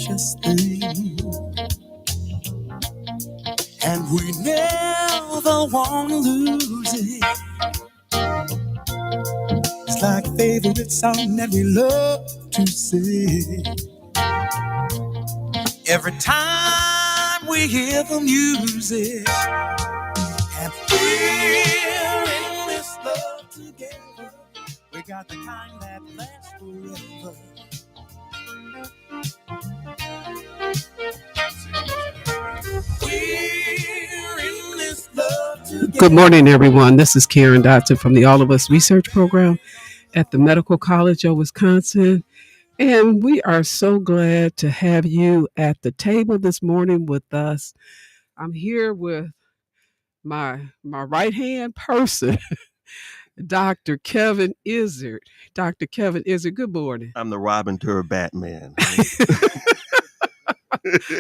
precious thing, and we never want to lose it. It's like a favorite song that we love to sing. Every time we hear the music, and we're in this love together. We got the kind that lasts forever. We're in this love together. Good morning, everyone. This is Karen Dotson from the All of Us Research Program at the Medical College of Wisconsin. And we are so glad to have you at the table this morning with us. I'm here with my right-hand person, Dr. Kevin Izzard. Dr. Kevin Izzard, good morning. I'm the Robin to her Batman.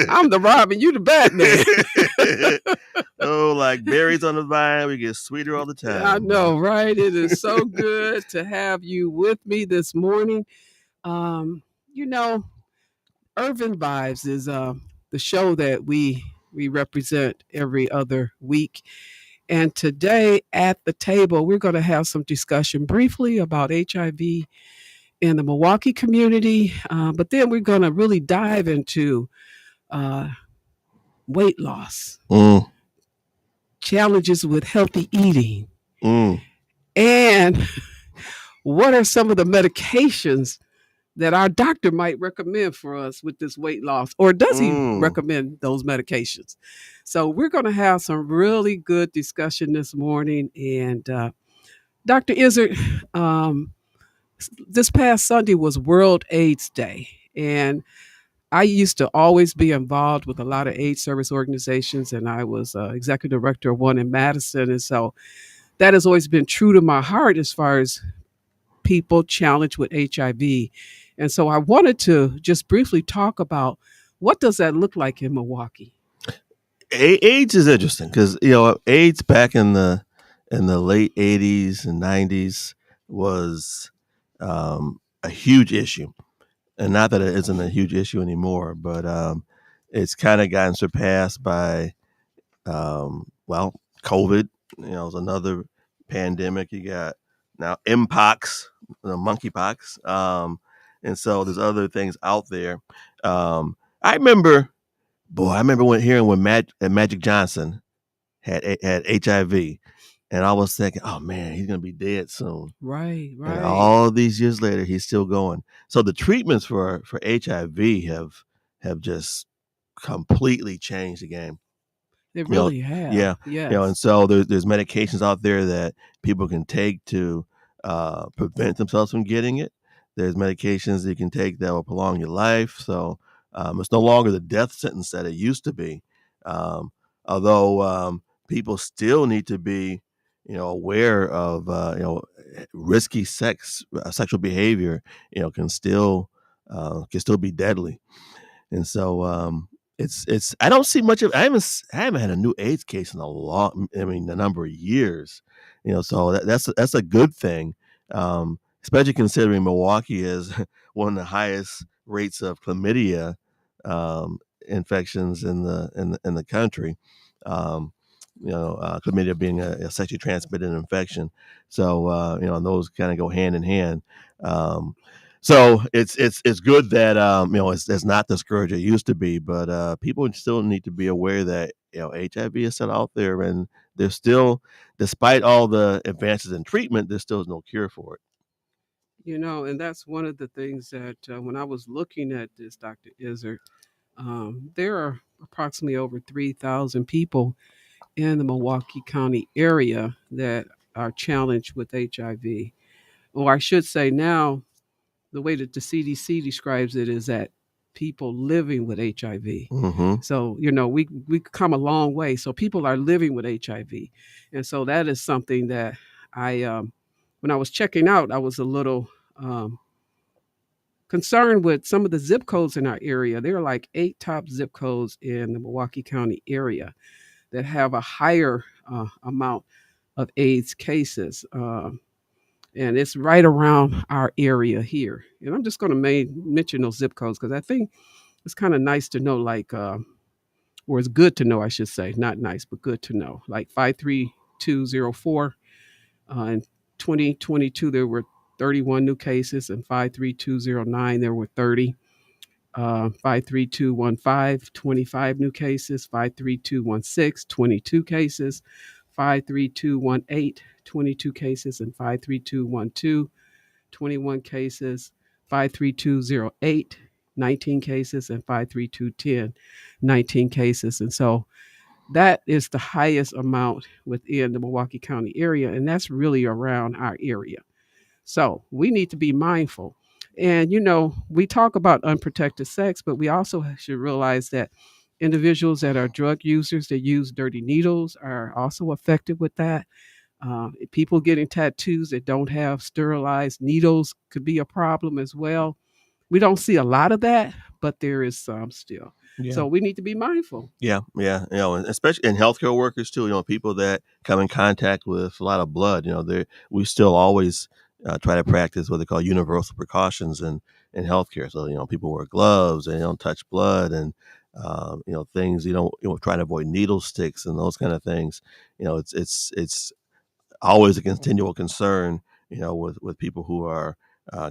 I'm the Robin, you the Batman. Oh, like berries on the vine, we get sweeter all the time. I know, right? It is so good to have you with me this morning. Urban Vibes is the show that we represent every other week. And today at the table, we're going to have some discussion briefly about HIV in the Milwaukee community. But then we're going to really dive into weight loss, challenges with healthy eating, and what are some of the medications that our doctor might recommend for us with this weight loss, or does he recommend those medications? So we're going to have some really good discussion this morning. And Dr. Izzard, this past Sunday was World AIDS Day, and I used to always be involved with a lot of AIDS service organizations, and I was executive director of one in Madison. And so that has always been true to my heart as far as people challenged with HIV. And so I wanted to just briefly talk about what does that look like in Milwaukee? AIDS is interesting because, AIDS back in the late 80s and 90s was a huge issue. And not that it isn't a huge issue anymore, but it's kind of gotten surpassed by, COVID. It's another pandemic. You got now Mpox, monkeypox. And so there's other things out there. I remember when Magic Johnson had HIV, and I was thinking, oh man, he's gonna be dead soon. Right. And all these years later, he's still going. So the treatments for HIV have just completely changed the game. They really have. Yeah. Yes. And so there's medications out there that people can take to prevent themselves from getting it. There's medications that you can take that will prolong your life. So it's no longer the death sentence that it used to be. Although people still need to be, aware of, risky sexual behavior, can still be deadly. And so it's I don't see much of I haven't had a new AIDS case in a number of years, so that's a good thing, especially considering Milwaukee has one of the highest rates of chlamydia infections in the country. Chlamydia being a sexually transmitted infection, so and those kind of go hand in hand. So it's good that it's not the scourge it used to be, but people still need to be aware that HIV is still out there, and there's still, despite all the advances in treatment, there still is no cure for it. And that's one of the things that when I was looking at this, Dr. Izzard, there are approximately over 3,000 people in the Milwaukee County area that are challenged with HIV. Or I should say now, the way that the CDC describes it is that people living with HIV. Mm-hmm. So, we come a long way. So people are living with HIV. And so that is something that when I was checking out, I was a little concerned with some of the zip codes in our area. There are like 8 top zip codes in the Milwaukee County area that have a higher amount of AIDS cases. And it's right around our area here. And I'm just going to mention those zip codes because I think it's kind of nice to know, like, or it's good to know, I should say, not nice, but good to know. Like 53204 in 2022, there were 31 new cases, and 53209, there were 30. 53215, 25 new cases, 53216, 22 cases, 53218, 22 cases, and 53212, 21 cases, 53208, 19 cases, and 53210, 19 cases. And so that is the highest amount within the Milwaukee County area, and that's really around our area. So we need to be mindful. And, we talk about unprotected sex, but we also should realize that individuals that are drug users that use dirty needles are also affected with that. People getting tattoos that don't have sterilized needles could be a problem as well. We don't see a lot of that, but there is some still. Yeah. So we need to be mindful. Yeah, yeah, and especially in healthcare workers too. People that come in contact with a lot of blood. We still always try to practice what they call universal precautions in healthcare. So people wear gloves and they don't touch blood, and things try to avoid needle sticks and those kind of things. It's always a continual concern. With people who are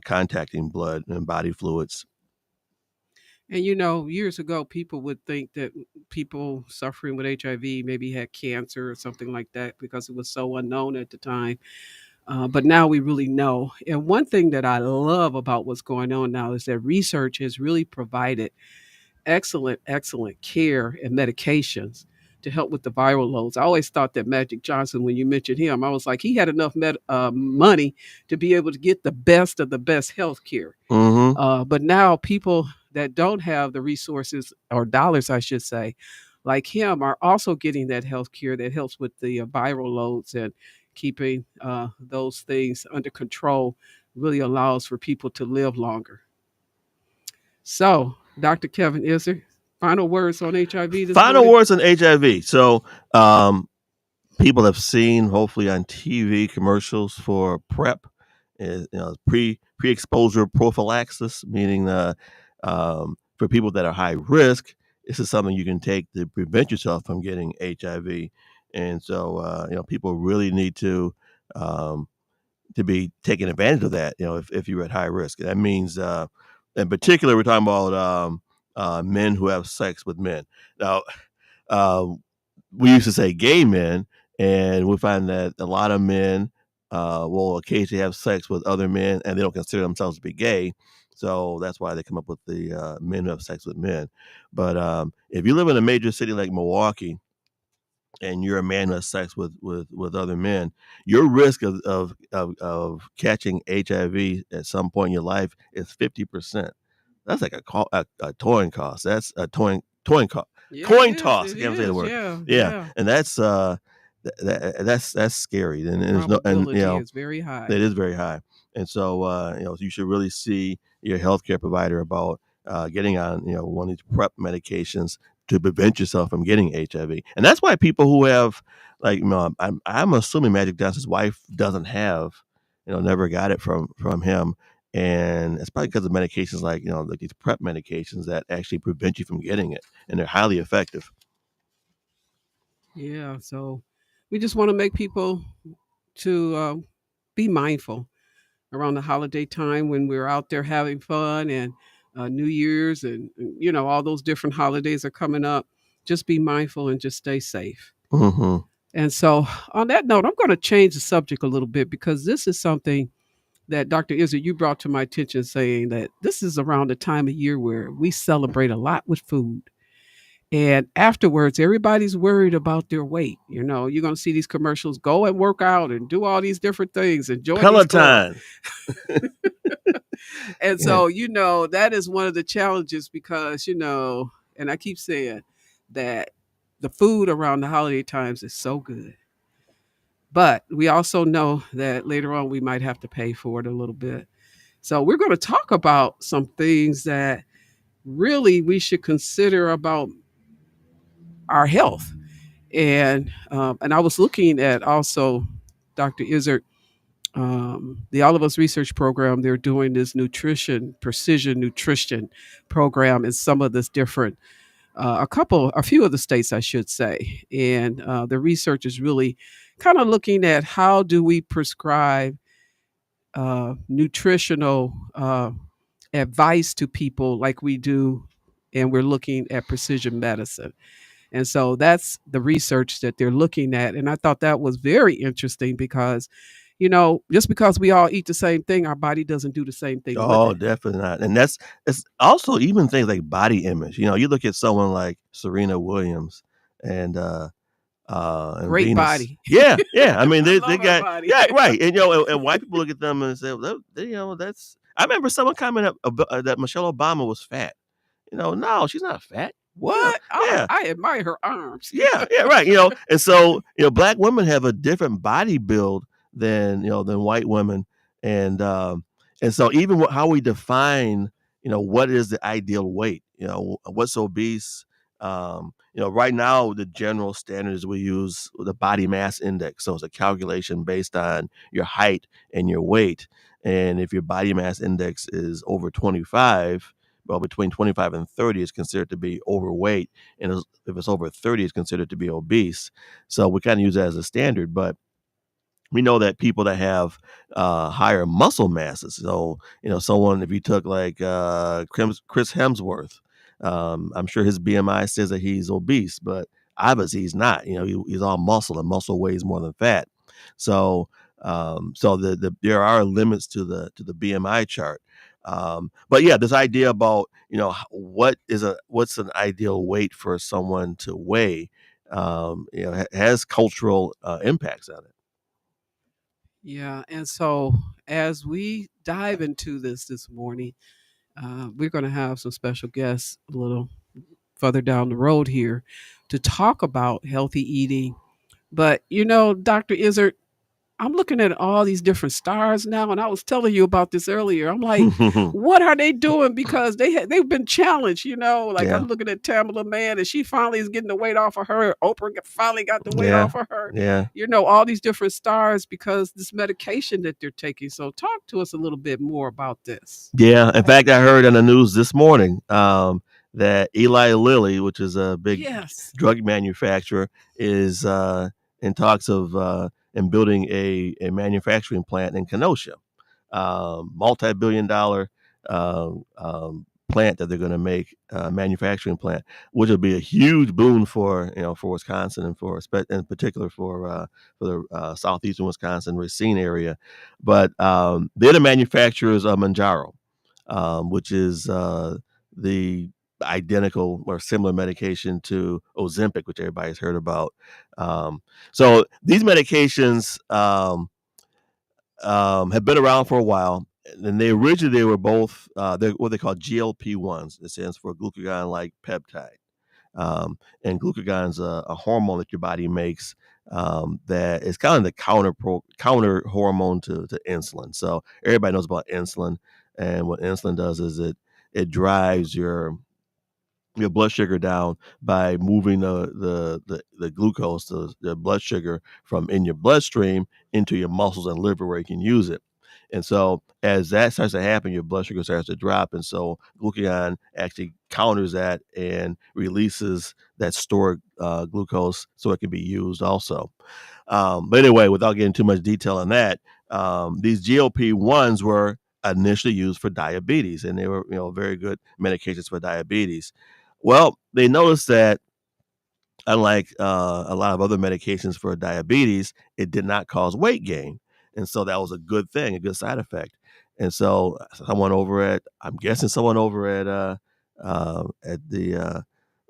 contacting blood and body fluids. And years ago, people would think that people suffering with HIV maybe had cancer or something like that because it was so unknown at the time. But now we really know. And one thing that I love about what's going on now is that research has really provided excellent, excellent care and medications to help with the viral loads. I always thought that Magic Johnson, when you mentioned him, I was like, he had enough money to be able to get the best of the best health care. Mm-hmm. But now people that don't have the resources or dollars, I should say, like him, are also getting that health care that helps with the viral loads and keeping those things under control. Really allows for people to live longer. So, Dr. Kevin Isser, final words on HIV this Final morning? words on HIV. So, people have seen, hopefully, on TV commercials for PrEP, pre-exposure prophylaxis, meaning for people that are high risk, this is something you can take to prevent yourself from getting HIV. And so, people really need to be taking advantage of that. If you're at high risk, that means, in particular, we're talking about men who have sex with men. Now, uh, we used to say gay men, and we find that a lot of men will occasionally have sex with other men, and they don't consider themselves to be gay. So that's why they come up with the men who have sex with men. But if you live in a major city like Milwaukee, and you're a man who has sex with other men, your risk of catching HIV at some point in your life is 50%. That's like a towing cost. That's a towing cost. Yeah, it Coin is. toss. I It can't say the is. word. Yeah, Yeah, yeah. and that's scary. And The there's no, and probability is very high. it is very high. And so, you should really see your healthcare provider about getting on, one of these PrEP medications to prevent yourself from getting HIV. And that's why people who have, like, I'm assuming Magic Johnson's wife doesn't have, never got it from him. And it's probably because of medications like these PrEP medications that actually prevent you from getting it. And they're highly effective. Yeah. So we just want to make people to be mindful around the holiday time when we're out there having fun and New Year's and all those different holidays are coming up. Just be mindful and just stay safe. Mm-hmm. And so, on that note, I'm going to change the subject a little bit because this is something that Dr. Izzy, you brought to my attention, saying that this is around the time of year where we celebrate a lot with food. And afterwards, everybody's worried about their weight. You're going to see these commercials, go and work out and do all these different things and join these clubs. Peloton. And Yeah. so, that is one of the challenges because, and I keep saying that the food around the holiday times is so good. But we also know that later on we might have to pay for it a little bit. So we're going to talk about some things that really we should consider about our health. And I was looking at also, Dr. Izzard, the All of Us Research Program, they're doing this precision nutrition program in some of this different, a few of the states, I should say. And the research is really kind of looking at how do we prescribe nutritional advice to people like we do, and we're looking at precision medicine. And so that's the research that they're looking at. And I thought that was very interesting because, just because we all eat the same thing, our body doesn't do the same thing with Oh, it. definitely not. And it's also even things like body image. You look at someone like Serena Williams and and Great Venus. body. Yeah, yeah. I mean, I they love her got body. yeah, right. And and white people look at them and say, well, that's. I remember someone commented that Michelle Obama was fat. No, she's not fat. What? Yeah, I admire her arms. yeah, yeah, right. And so black women have a different body build than white women, and so even how we define what is the ideal weight, what's obese. Right now the general standard is we use the body mass index, so it's a calculation based on your height and your weight, and if your body mass index is over 25, well, between 25 and 30 is considered to be overweight, and if it's over 30, it's considered to be obese. So we kind of use that as a standard, but we know that people that have higher muscle masses. So someone, if you took like Chris Hemsworth, I'm sure his BMI says that he's obese, but obviously he's not. He's all muscle, and muscle weighs more than fat. So there are limits to the BMI chart. But yeah, this idea about what's an ideal weight for someone to weigh, has cultural impacts on it. Yeah. And so as we dive into this morning, we're going to have some special guests a little further down the road here to talk about healthy eating. But, Dr. Izzard, I'm looking at all these different stars now, and I was telling you about this earlier. I'm like, what are they doing? Because they've been challenged, Like Yeah, I'm looking at Tamala Mann, and she finally is getting the weight off of her. Finally got the weight yeah, off of her. yeah, All these different stars because this medication that they're taking. So talk to us a little bit more about this. yeah. In fact, I heard on the news this morning that Eli Lilly, which is a big Yes. drug manufacturer, is in talks of in building a manufacturing plant in Kenosha, multi-billion-dollar plant that they're going to make, manufacturing plant, which will be a huge boon for Wisconsin, and in particular for the southeastern Wisconsin Racine area. But they're the manufacturers of Manjaro, which is the identical or similar medication to Ozempic, which everybody's heard about. So these medications have been around for a while, and they were both they're what they call GLP-1s. It stands for glucagon like peptide. And glucagon's a hormone that your body makes, that is kind of the counter hormone to insulin. So everybody knows about insulin, and what insulin does is it drives your blood sugar down by moving the glucose, the blood sugar, from in your bloodstream into your muscles and liver where you can use it. And so as that starts to happen, your blood sugar starts to drop. And so glucagon actually counters that and releases that stored glucose so it can be used also. But anyway, without getting too much detail on that, these GLP-1s were initially used for diabetes, and they were very good medications for diabetes. Well, they noticed that unlike a lot of other medications for diabetes, it did not cause weight gain, and so that was a good thing, a good side effect. And so I'm guessing someone over at the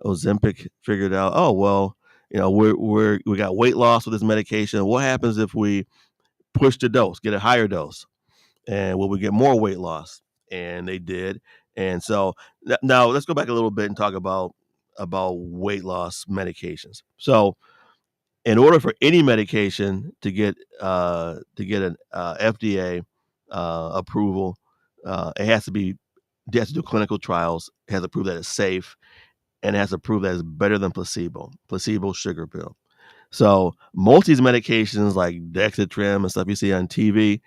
Ozempic figured out, oh well, we got weight loss with this medication. What happens if we push the dose, get a higher dose, and will we get more weight loss? And they did. And so now let's go back a little bit and talk about weight loss medications. So in order for any medication to get an FDA approval, it has to do clinical trials. It has to prove that it's safe, and it has to prove that it's better than placebo sugar pill. So most of these medications like Dexatrim and stuff you see on TV,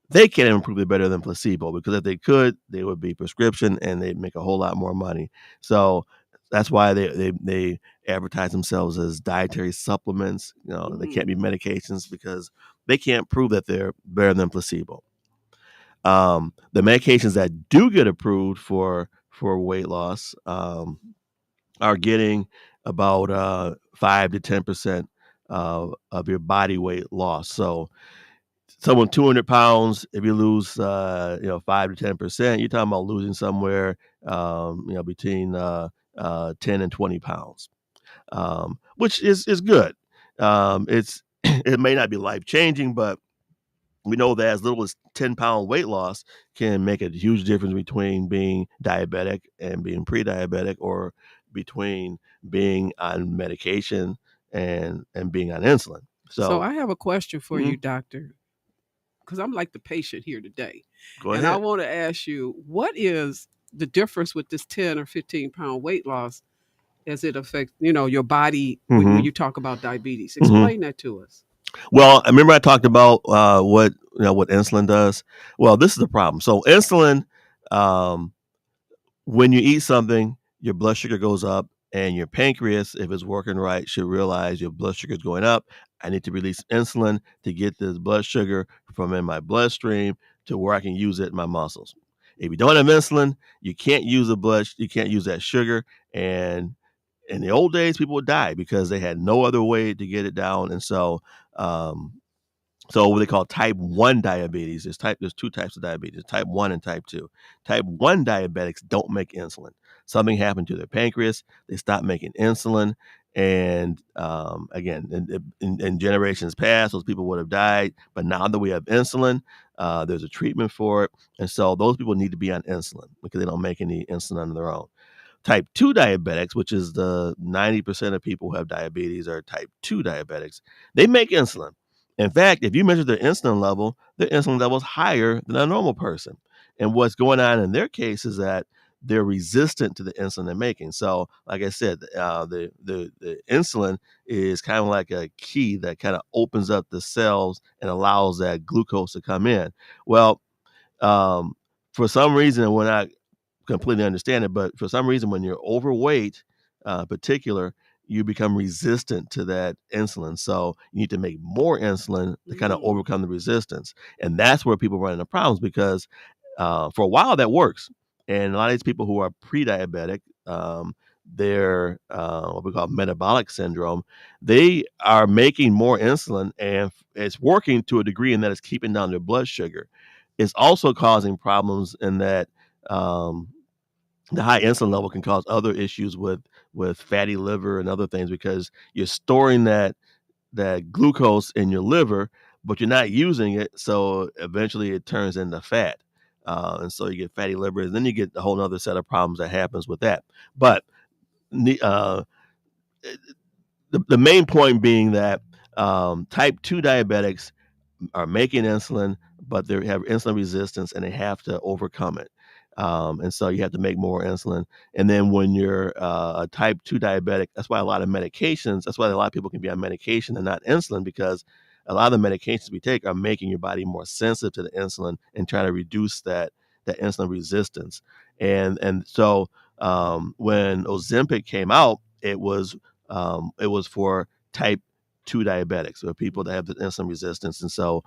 they can't even prove it better than placebo, because if they could, they would be prescription and they'd make a whole lot more money. So that's why they advertise themselves as dietary supplements. They can't be medications because they can't prove that they're better than placebo. The medications that do get approved for weight loss are getting about 5 to 10% of your body weight loss. So someone 200 pounds, if you lose 5 to 10%, you're talking about losing somewhere between 10 and 20 pounds, which is good. It's it may not be life changing, but we know that as little as 10-pound weight loss can make a huge difference between being diabetic and being pre-diabetic, or between being on medication and being on insulin. So So I have a question for you, mhm, doctor, because I'm like the patient here today. go And I ahead. want to ask you, what is the difference with this 10 or 15-pound weight loss as it affects, your body when Hmm. you talk about diabetes? Hmm. Explain that to us. Well, I remember I talked about what insulin does. Well, this is the problem. So insulin, um, when you eat something, your blood sugar goes up, and your pancreas, if it's working right, should realize your blood sugar is going up. I need to release insulin to get this blood sugar from in my bloodstream to where I can use it in my muscles. If you don't have insulin, you can't use you can't use that sugar. And in the old days, people would die because they had no other way to get it down. And um, so what they call type 1 diabetes, there's two types of diabetes, type 1 and type 2. Type 1 diabetics don't make insulin. Something happened to their pancreas. They stopped making insulin. And again, in generations past, those people would have died. But now that we have insulin, there's a treatment for it. And so those people need to be on insulin because they don't make any insulin on their own. Type 2 diabetics, which is the 90% of people who have diabetes are type 2 diabetics, they make insulin. In fact, if you measure their insulin level is higher than a normal person. And what's going on in their case is that they're resistant to the insulin they're making. So, like I said, the insulin is kind of like a key that kind of opens up the cells and allows that glucose to come in. Well, um, for some reason, we're not completely understand it, but for some reason, when you're overweight, particular, you become resistant to that insulin. So you need to make more insulin to kind of Mm. overcome the resistance, and that's where people run into problems because for a while that works, and a lot of these people who are pre-diabetic, they're what we call metabolic syndrome. They are making more insulin, and it's working to a degree in that it's keeping down their blood sugar. It's also causing problems in that um, the high insulin level can cause other issues with fatty liver and other things because you're storing that glucose in your liver, but you're not using it. So eventually it turns into fat. And so you get fatty liver, and then you get a whole other set of problems that happens with that. But uh, the main point being that type 2 diabetics are making insulin, but they have insulin resistance and they have to overcome it. And so you have to make more insulin. And then when you're a type 2 diabetic, that's why that's why a lot of people can be on medication and not insulin, because a lot of the medications we take are making your body more sensitive to the insulin and trying to reduce that insulin resistance. And so when Ozempic came out, it was for type 2 diabetics, or people that have the insulin resistance. And so,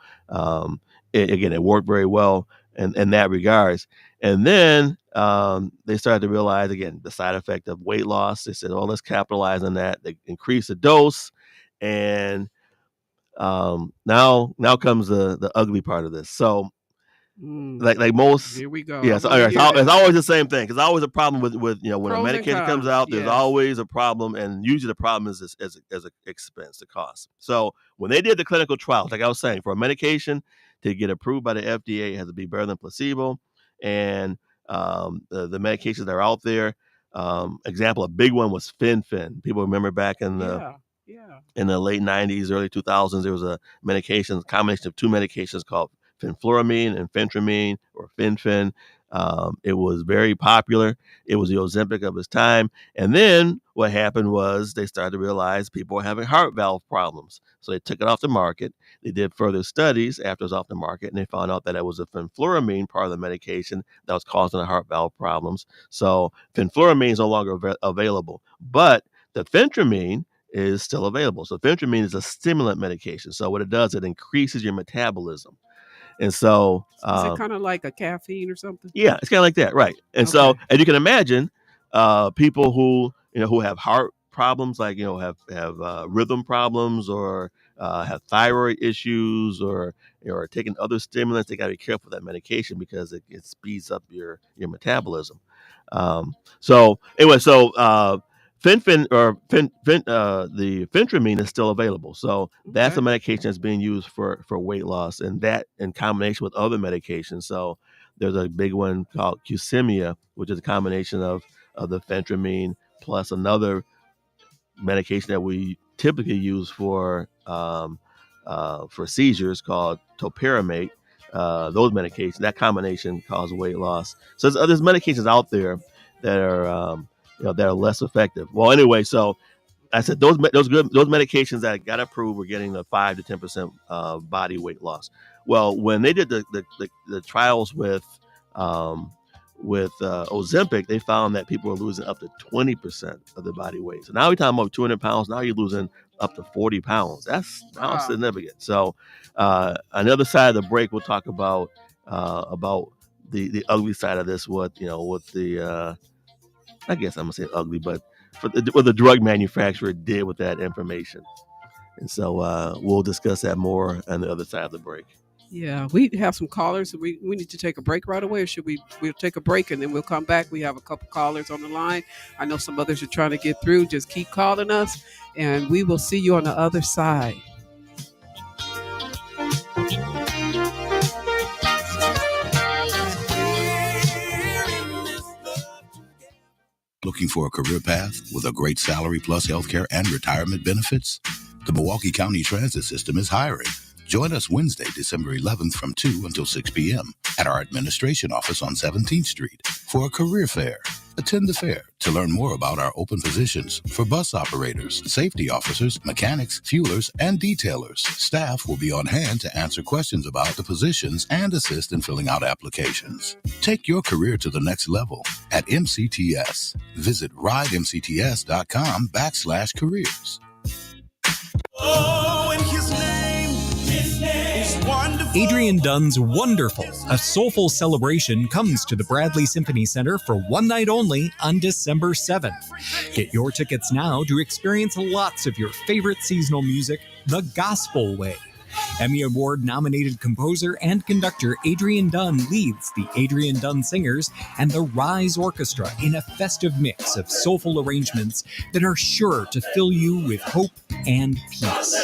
it worked very well in that regards. And then they started to realize, again, the side effect of weight loss. They said, oh, let's capitalize on that. They increase the dose. And now comes the ugly part of this. So Mm. like most, Here we go. yeah, I so want to hear it's that. always the same thing, because always a problem with when a Pros and medication comes cons. out, there's Yes. always a problem, and usually the problem is as a expense, the cost. So when they did the clinical trials, like I was saying, for a medication to get approved by the FDA, it has to be better than placebo. And the medications that are out there, example, a big one was fen-phen. People remember back Yeah. Yeah. in the late 90s, early 2000s, there was a combination of two medications called fenfluramine and phentermine, or fen-phen. It was very popular. It was the Ozempic of its time. And then what happened was they started to realize people were having heart valve problems. So they took it off the market. They did further studies after it was off the market, and they found out that it was a fenfluramine part of the medication that was causing the heart valve problems. So fenfluramine is no longer available, but the phentermine is still available. So phentermine is a stimulant medication. So what it does, it increases your metabolism. And so, Is it kind of like a caffeine or something? yeah, it's kind of like that, right? And so, Okay. as you can imagine, people who have heart problems, like have rhythm problems, or have thyroid issues, or are taking other stimulants, they got to be careful with that medication because it speeds up your metabolism. So anyway, the phentermine is still available. So that's a Okay. medication that's being used for weight loss, and that in combination with other medications. So there's a big one called Qsymia, which is a combination of the phentermine plus another medication that we typically use for seizures called topiramate. Those medications, that combination causes weight loss. So there's medications out there that are that are less effective. Well, anyway, so I said those medications that got approved were getting the 5 to 10% body weight loss. Well, when they did the trials with Ozempic, they found that people were losing up to 20% of their body weight. So now we're talking about 200 pounds. Now you're losing up to 40 pounds. That's now significant. So on the other side of the break, we'll talk about the ugly side of this. What the I guess I'm gonna say ugly, but what the drug manufacturer did with that information. And so we'll discuss that more on the other side of the break. Yeah, we have some callers. We need to take a break right away, or should we'll take a break and then we'll come back. We have a couple callers on the line. I know some others are trying to get through. Just keep calling us, and we will see you on the other side. Looking for a career path with a great salary plus healthcare and retirement benefits? The Milwaukee County Transit System is hiring. Join us Wednesday, December 11th from 2 until 6 p.m. at our administration office on 17th Street for a career fair. Attend the fair to learn more about our open positions for bus operators, safety officers, mechanics, fuelers, and detailers. Staff will be on hand to answer questions about the positions and assist in filling out applications. Take your career to the next level at MCTS. Visit ridemcts.com/careers. Oh, and his name is wonderful. Adrian Dunn's Wonderful, a soulful celebration, comes to the Bradley Symphony Center for one night only on December 7th. Get your tickets now to experience lots of your favorite seasonal music the gospel way. Emmy Award-nominated composer and conductor Adrian Dunn leads the Adrian Dunn Singers and the Rise Orchestra in a festive mix of soulful arrangements that are sure to fill you with hope and peace.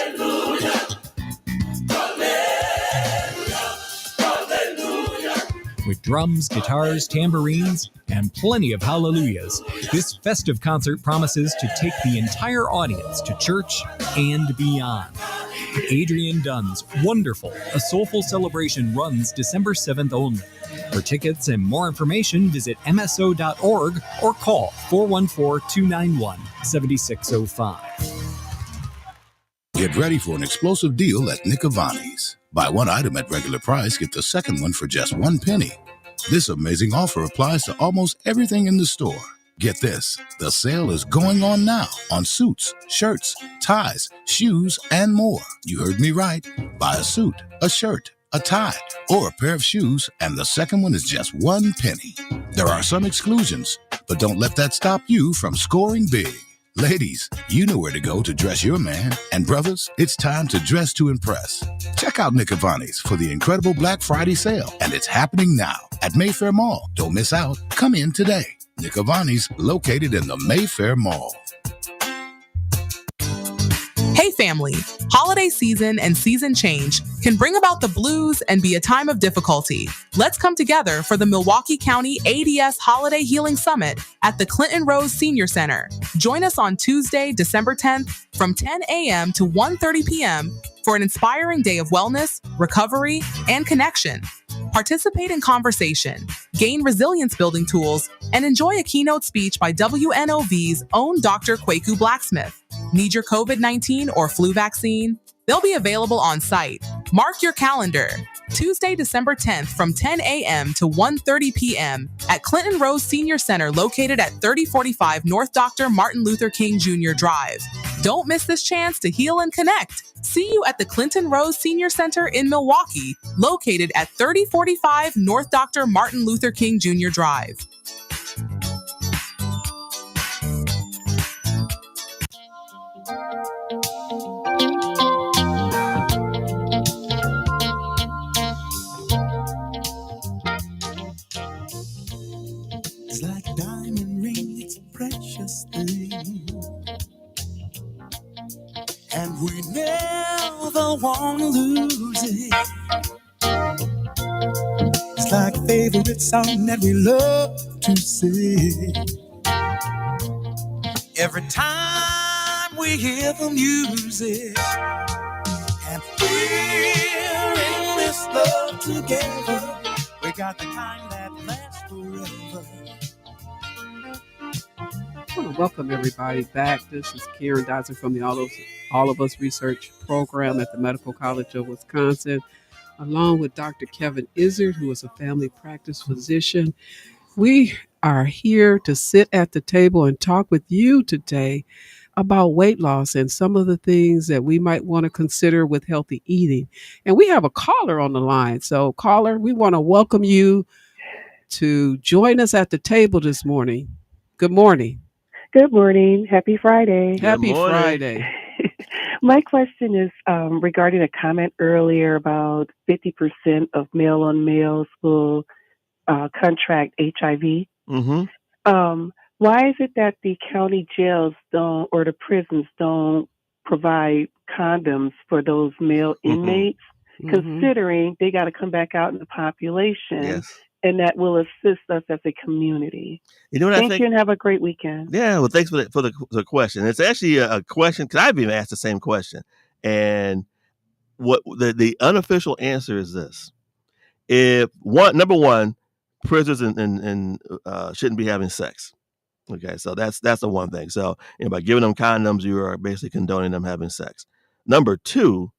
With drums, guitars, tambourines, and plenty of hallelujahs, this festive concert promises to take the entire audience to church and beyond. Adrian Dunn's Wonderful, a soulful celebration, runs December 7th only. For tickets and more information, visit mso.org or call 414-291-7605. Get ready for an explosive deal at Nick Avani's. Buy one item at regular price, get the second one for just 1 penny. This amazing offer applies to almost everything in the store. Get this, the sale is going on now on suits, shirts, ties, shoes, and more. You heard me right. Buy a suit, a shirt, a tie, or a pair of shoes, and the second one is just 1 penny. There are some exclusions, but don't let that stop you from scoring big. Ladies, you know where to go to dress your man. And brothers, it's time to dress to impress. Check out Nick Avani's for the incredible Black Friday sale, and it's happening now at Mayfair Mall. Don't miss out. Come in today. Nick Avani's, located in the Mayfair Mall. Hey family, holiday season and season change can bring about the blues and be a time of difficulty. Let's come together for the Milwaukee County ADS Holiday Healing Summit at the Clinton Rose Senior Center. Join us on Tuesday, December 10th from 10 a.m. to 1:30 p.m. for an inspiring day of wellness, recovery, and connection. Participate in conversation, gain resilience building tools, and enjoy a keynote speech by WNOV's own Dr. Kwaku Blacksmith. Need your COVID-19 or flu vaccine? They'll be available on site. Mark your calendar. Tuesday, December 10th from 10 a.m. to 1:30 p.m. at Clinton Rose Senior Center located at 3045 North Dr. Martin Luther King Jr. Drive. Don't miss this chance to heal and connect. See you at the Clinton Rose Senior Center in Milwaukee, located at 3045 North Dr. Martin Luther King Jr. Drive. It's like a diamond ring, it's a precious thing. And we never want to lose it. It's like a favorite song that we love to sing. Every time we hear the music, and we're in this love together. We got the kind that lasts forever. I want to welcome everybody back. This is Karen Dotson from the All of Us Research Program at the Medical College of Wisconsin, along with Dr. Kevin Izzard, who is a family practice physician. We are here to sit at the table and talk with you today about weight loss and some of the things that we might want to consider with healthy eating. And we have a caller on the line. So, caller, we want to welcome you to join us at the table this morning. Good morning. Good morning. Happy Friday. Happy morning. Friday. My question is regarding a comment earlier about 50% of male-on-males will contract HIV. Mm-hmm. Why is it that the county jails don't, or the prisons don't provide condoms for those male inmates, considering they got to come back out in the population? Yes. And that will assist us as a community. You know what Thank I think? you and have a great weekend. Yeah, well, thanks for the question. It's actually a question because I've even asked the same question, and what the unofficial answer is this: if number one, prisoners and shouldn't be having sex. Okay, so that's the one thing. So by giving them condoms, you are basically condoning them having sex. Number two,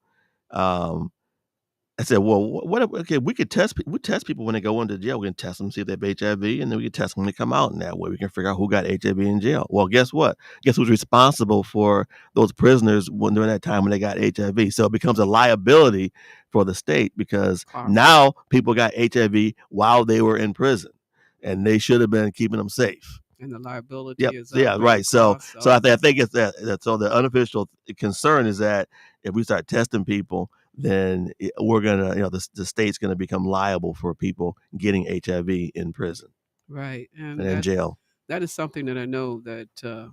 I said, well, what? Okay, we test people when they go into jail. We can test them, see if they have HIV, and then we can test them when they come out. And that way, we can figure out who got HIV in jail. Well, guess what? Guess who's responsible for those prisoners during that time when they got HIV? So it becomes a liability for the state because now people got HIV while they were in prison, and they should have been keeping them safe. And the liability is right. So I think it's that. So the unofficial concern is that if we start testing people, then we're gonna, the state's gonna become liable for people getting HIV in prison, right, and in jail. That is something that I know that a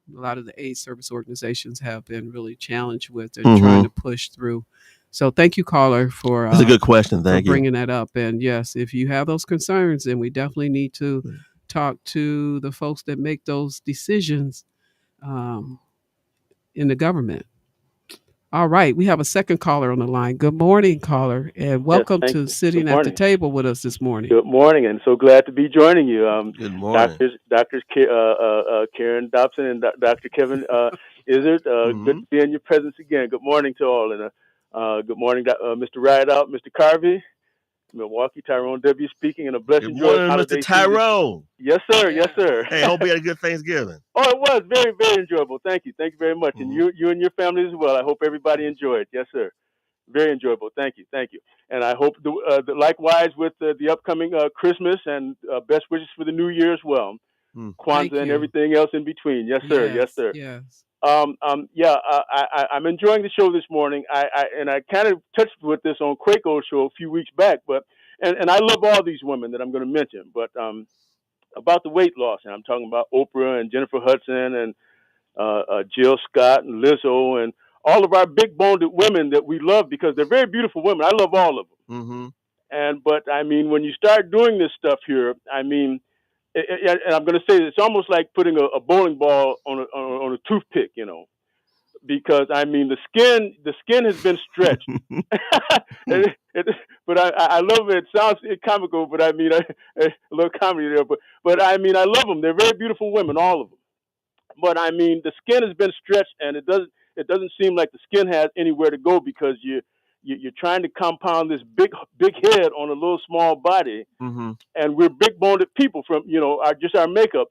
lot of the AIDS service organizations have been really challenged with and trying to push through. So thank you, caller, for that's a good question. Thank you bringing that up. And yes, if you have those concerns, then we definitely need to talk to the folks that make those decisions in the government. All right, we have a second caller on the line. Good morning, caller, and welcome to sitting at the table with us this morning. Good morning, and so glad to be joining you. Good morning, Doctors Karen Dotson and Dr. Kevin Izzard. Good to be in your presence again. Good morning to all, and good morning, Mr. Rideout, Mr. Carvey, Milwaukee, Tyrone W. speaking, and a blessed Good morning, Mr. Tyrone. Yes, sir. Yes, sir. Hey, I hope you had a good Thanksgiving. Oh, it was very, very enjoyable. Thank you very much, and you and your family as well. I hope everybody enjoyed. Yes, sir. Very enjoyable. Thank you. And I hope likewise with the upcoming Christmas and best wishes for the New Year as well. Kwanzaa and everything else in between. Yes, sir. Yes, sir. Yes. I'm enjoying the show this morning. I kind of touched with this on Kwako's show a few weeks back, but I love all these women that I'm going to mention, but about the weight loss, and I'm talking about Oprah and Jennifer Hudson and Jill Scott and Lizzo and all of our big-boned women that we love because they're very beautiful women. I love all of them. But I mean, when you start doing this stuff here, I mean, and I'm going to say it's almost like putting a bowling ball on a toothpick, because I mean the skin has been stretched, but but I love it. It sounds comical, but I mean, a little comedy there. But I mean, I love them. They're very beautiful women, all of them. But I mean, the skin has been stretched, and it doesn't seem like the skin has anywhere to go because you're trying to compound this big head on a little small body, Mm-hmm. and we're big boned people from our makeup,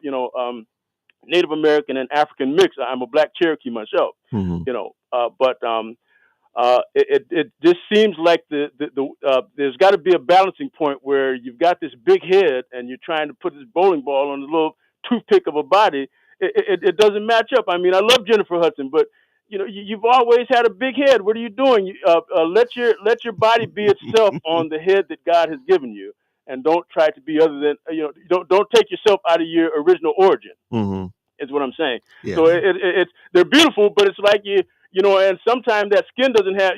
Native American and African mix. I'm a Black Cherokee myself, Mm-hmm. but it just seems like there's got to be a balancing point where you've got this big head and you're trying to put this bowling ball on a little toothpick of a body. It doesn't match up. I mean, I love Jennifer Hudson, but you've always had a big head. What are you doing? Let your body be itself on the head that God has given you, and don't try to be other than don't take yourself out of your original origin. Mm-hmm. Is what I'm saying. Yeah. So it's they're beautiful, but it's like and sometimes that skin doesn't have,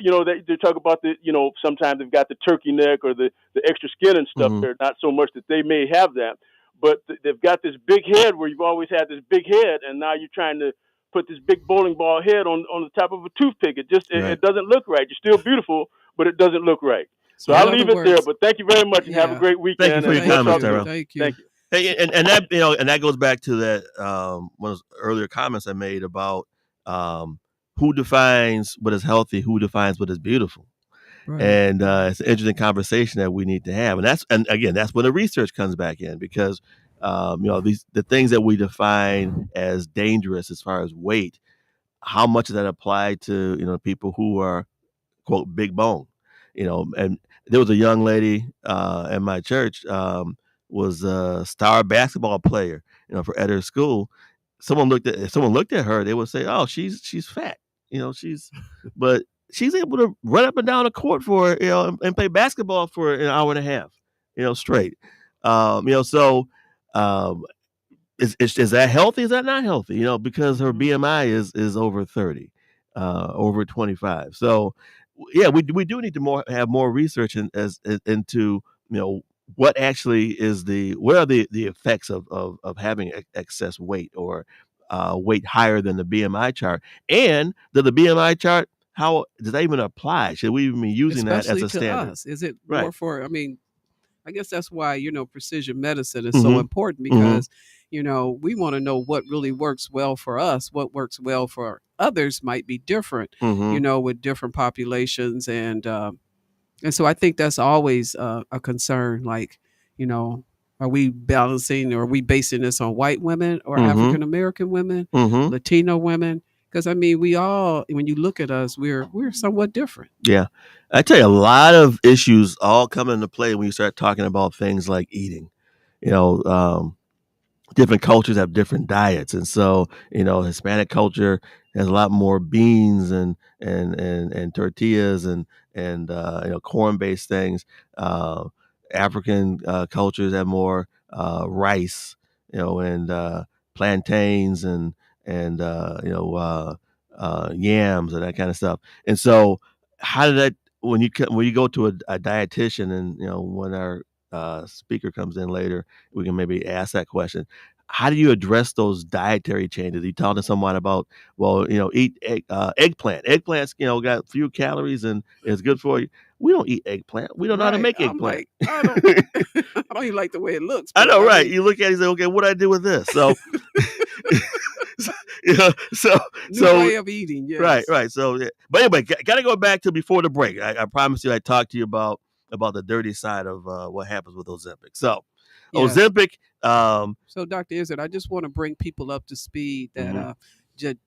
they talk about sometimes they've got the turkey neck or the extra skin and stuff. Mm-hmm. There, not so much that they may have that, but they've got this big head where you've always had this big head, and now you're trying to put this big bowling ball head on the top of a toothpick. It just Right. it doesn't look right. You're still beautiful, but it doesn't look right. So In I'll other leave it there. words- But thank you very much, and have a Yeah. great weekend. Thank you for your and we'll comments, talk soon. Tyrell. Thank you. Thank you. Hey, and that and that goes back to that one of those earlier comments I made about who defines what is healthy, who defines what is beautiful. Right. And it's an interesting conversation that we need to have, and again that's when the research comes back in, because the things that we define as dangerous as far as weight, how much does that apply to people who are quote big bone, and there was a young lady at my church, was a star basketball player, at her school. If someone looked at her, they would say, "Oh, she's fat," but she's able to run up and down the court for and play basketball for an hour and a half, straight. So is that healthy? Is that not healthy? Because her BMI is over 30, over 25. So yeah, we do need to have more research into what actually what are the effects of having excess weight, or weight higher than the BMI chart, and the BMI chart, how does that even apply? Should we even be using Especially that as a to standard? us. Is it Right. more for? I mean, I guess that's why precision medicine is Mhm. so important, because we want to know what really works well for us. What works well for others might be different, Mhm. with different populations, and so I think that's always a concern. Like, are we balancing, or are we basing this on white women or Mhm. African American women, Mhm. Latino women? Because I mean, we all, when you look at us, we're somewhat different. Yeah. I tell you, a lot of issues all come into play when you start talking about things like eating. You know, different cultures have different diets, and so Hispanic culture has a lot more beans and tortillas and corn based things. Uh, African cultures have more rice, and plantains and yams and that kind of stuff. And so, how did that when you go to a dietitian, and when our speaker comes in later, we can maybe ask that question. How do you address those dietary changes? You talk to someone about, well, eat eggplant. Eggplant's, got few calories and it's good for you. We don't eat eggplant. We don't know how to Right. make I'm eggplant. like, I don't, I don't even like the way it looks. I But know, I right? mean, You look at it and say, okay, what do I do with this? So, so new way of eating. Yes. right. So, yeah. But anyway, got to go back to before the break. I promised you I'd talk to you about the dirty side of what happens with Ozempic. So, Yes. Ozempic. So, Dr. Izzard, I just want to bring people up to speed that Mhm.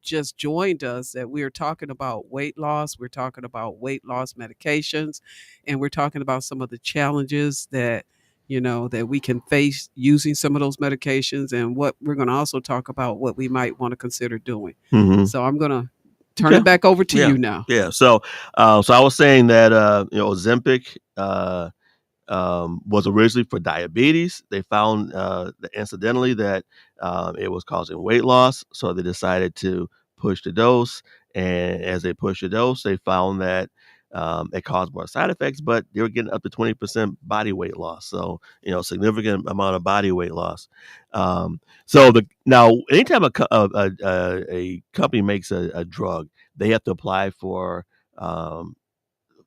just joined us, that we're talking about weight loss. We're talking about weight loss medications, and we're talking about some of the challenges that that we can face using some of those medications, and what we're going to also talk about what we might want to consider doing. Mhm. So I'm going to turn Okay. it back over to Yeah. you now. Yeah. So I was saying that Ozempic was originally for diabetes. They found that incidentally that it was causing weight loss, so they decided to push the dose. And as they pushed the dose, they found that it caused more side effects, but they were getting up to 20% body weight loss. So significant amount of body weight loss. Now anytime a company makes a drug, they have to apply for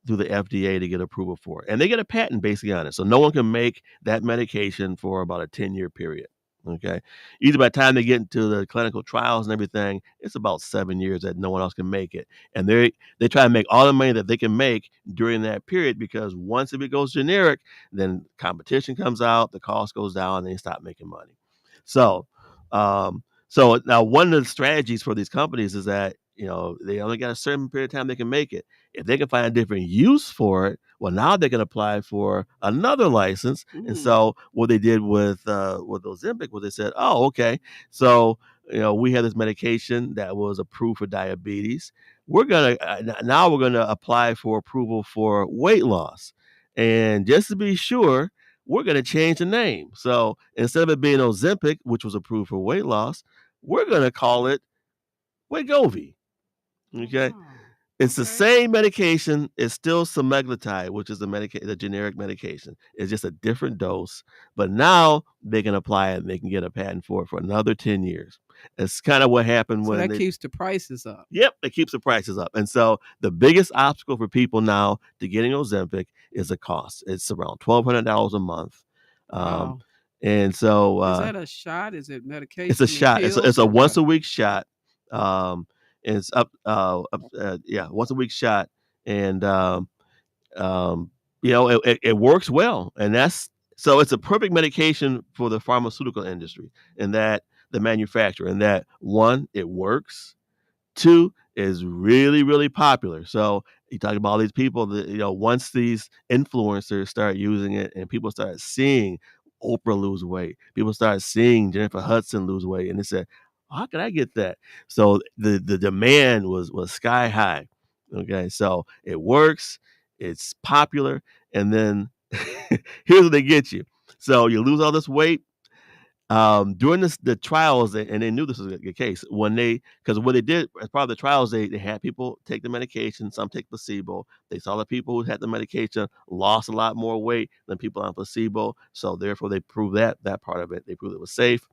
through the FDA to get approval for it. And they get a patent basically on it. So no one can make that medication for about a 10-year period. Okay. Either by the time they get into the clinical trials and everything, it's about 7 years that no one else can make it. And they try to make all the money that they can make during that period, because once if it goes generic, then competition comes out, the cost goes down, and they stop making money. So, so now one of the strategies for these companies is that, they only got a certain period of time they can make it. If they can find a different use for it, well, now they can apply for another license. And so what they did with Ozempic was they said, oh, okay, so we have this medication that was approved for diabetes. We're gonna now we're gonna apply for approval for weight loss, and just to be sure, we're gonna change the name. So instead of it being Ozempic, which was approved for weight loss, we're gonna call it Wegovy. Okay. It's the same medication. It's still semaglutide, which is the generic medication. It's just a different dose. But now they can apply it and they can get a patent for it for another 10 years. It's kind of what happened So when that keeps the prices up. Yep, it keeps the prices up. And so the biggest obstacle for people now to getting Ozempic is the cost. It's around $1,200 a month. Wow. And so is that a shot? Is it medication? it's a shot. It's a once a week shot. It's once a week shot, and it works well, and it's a perfect medication for the pharmaceutical industry, and that the manufacturer, and that one, it works. Two, is really, really popular. So you talk about all these people that, once these influencers start using it and people start seeing Oprah lose weight, people start seeing Jennifer Hudson lose weight, and they said, how can I get that? So the demand was sky high. Okay. So it works, it's popular, and then here's what they get you. So you lose all this weight. During the trials, and they knew this was the case because what they did as part of the trials, they had people take the medication, some take placebo. They saw the people who had the medication lost a lot more weight than people on placebo. So therefore they proved that part of it. They proved it was safe.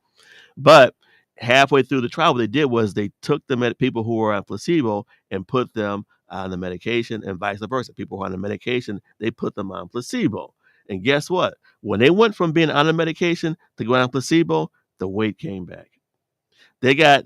But halfway through the trial, what they did was they took the people who were on placebo and put them on the medication, and vice versa. People who are on the medication, they put them on placebo. And guess what? When they went from being on the medication to going on placebo, the weight came back. They got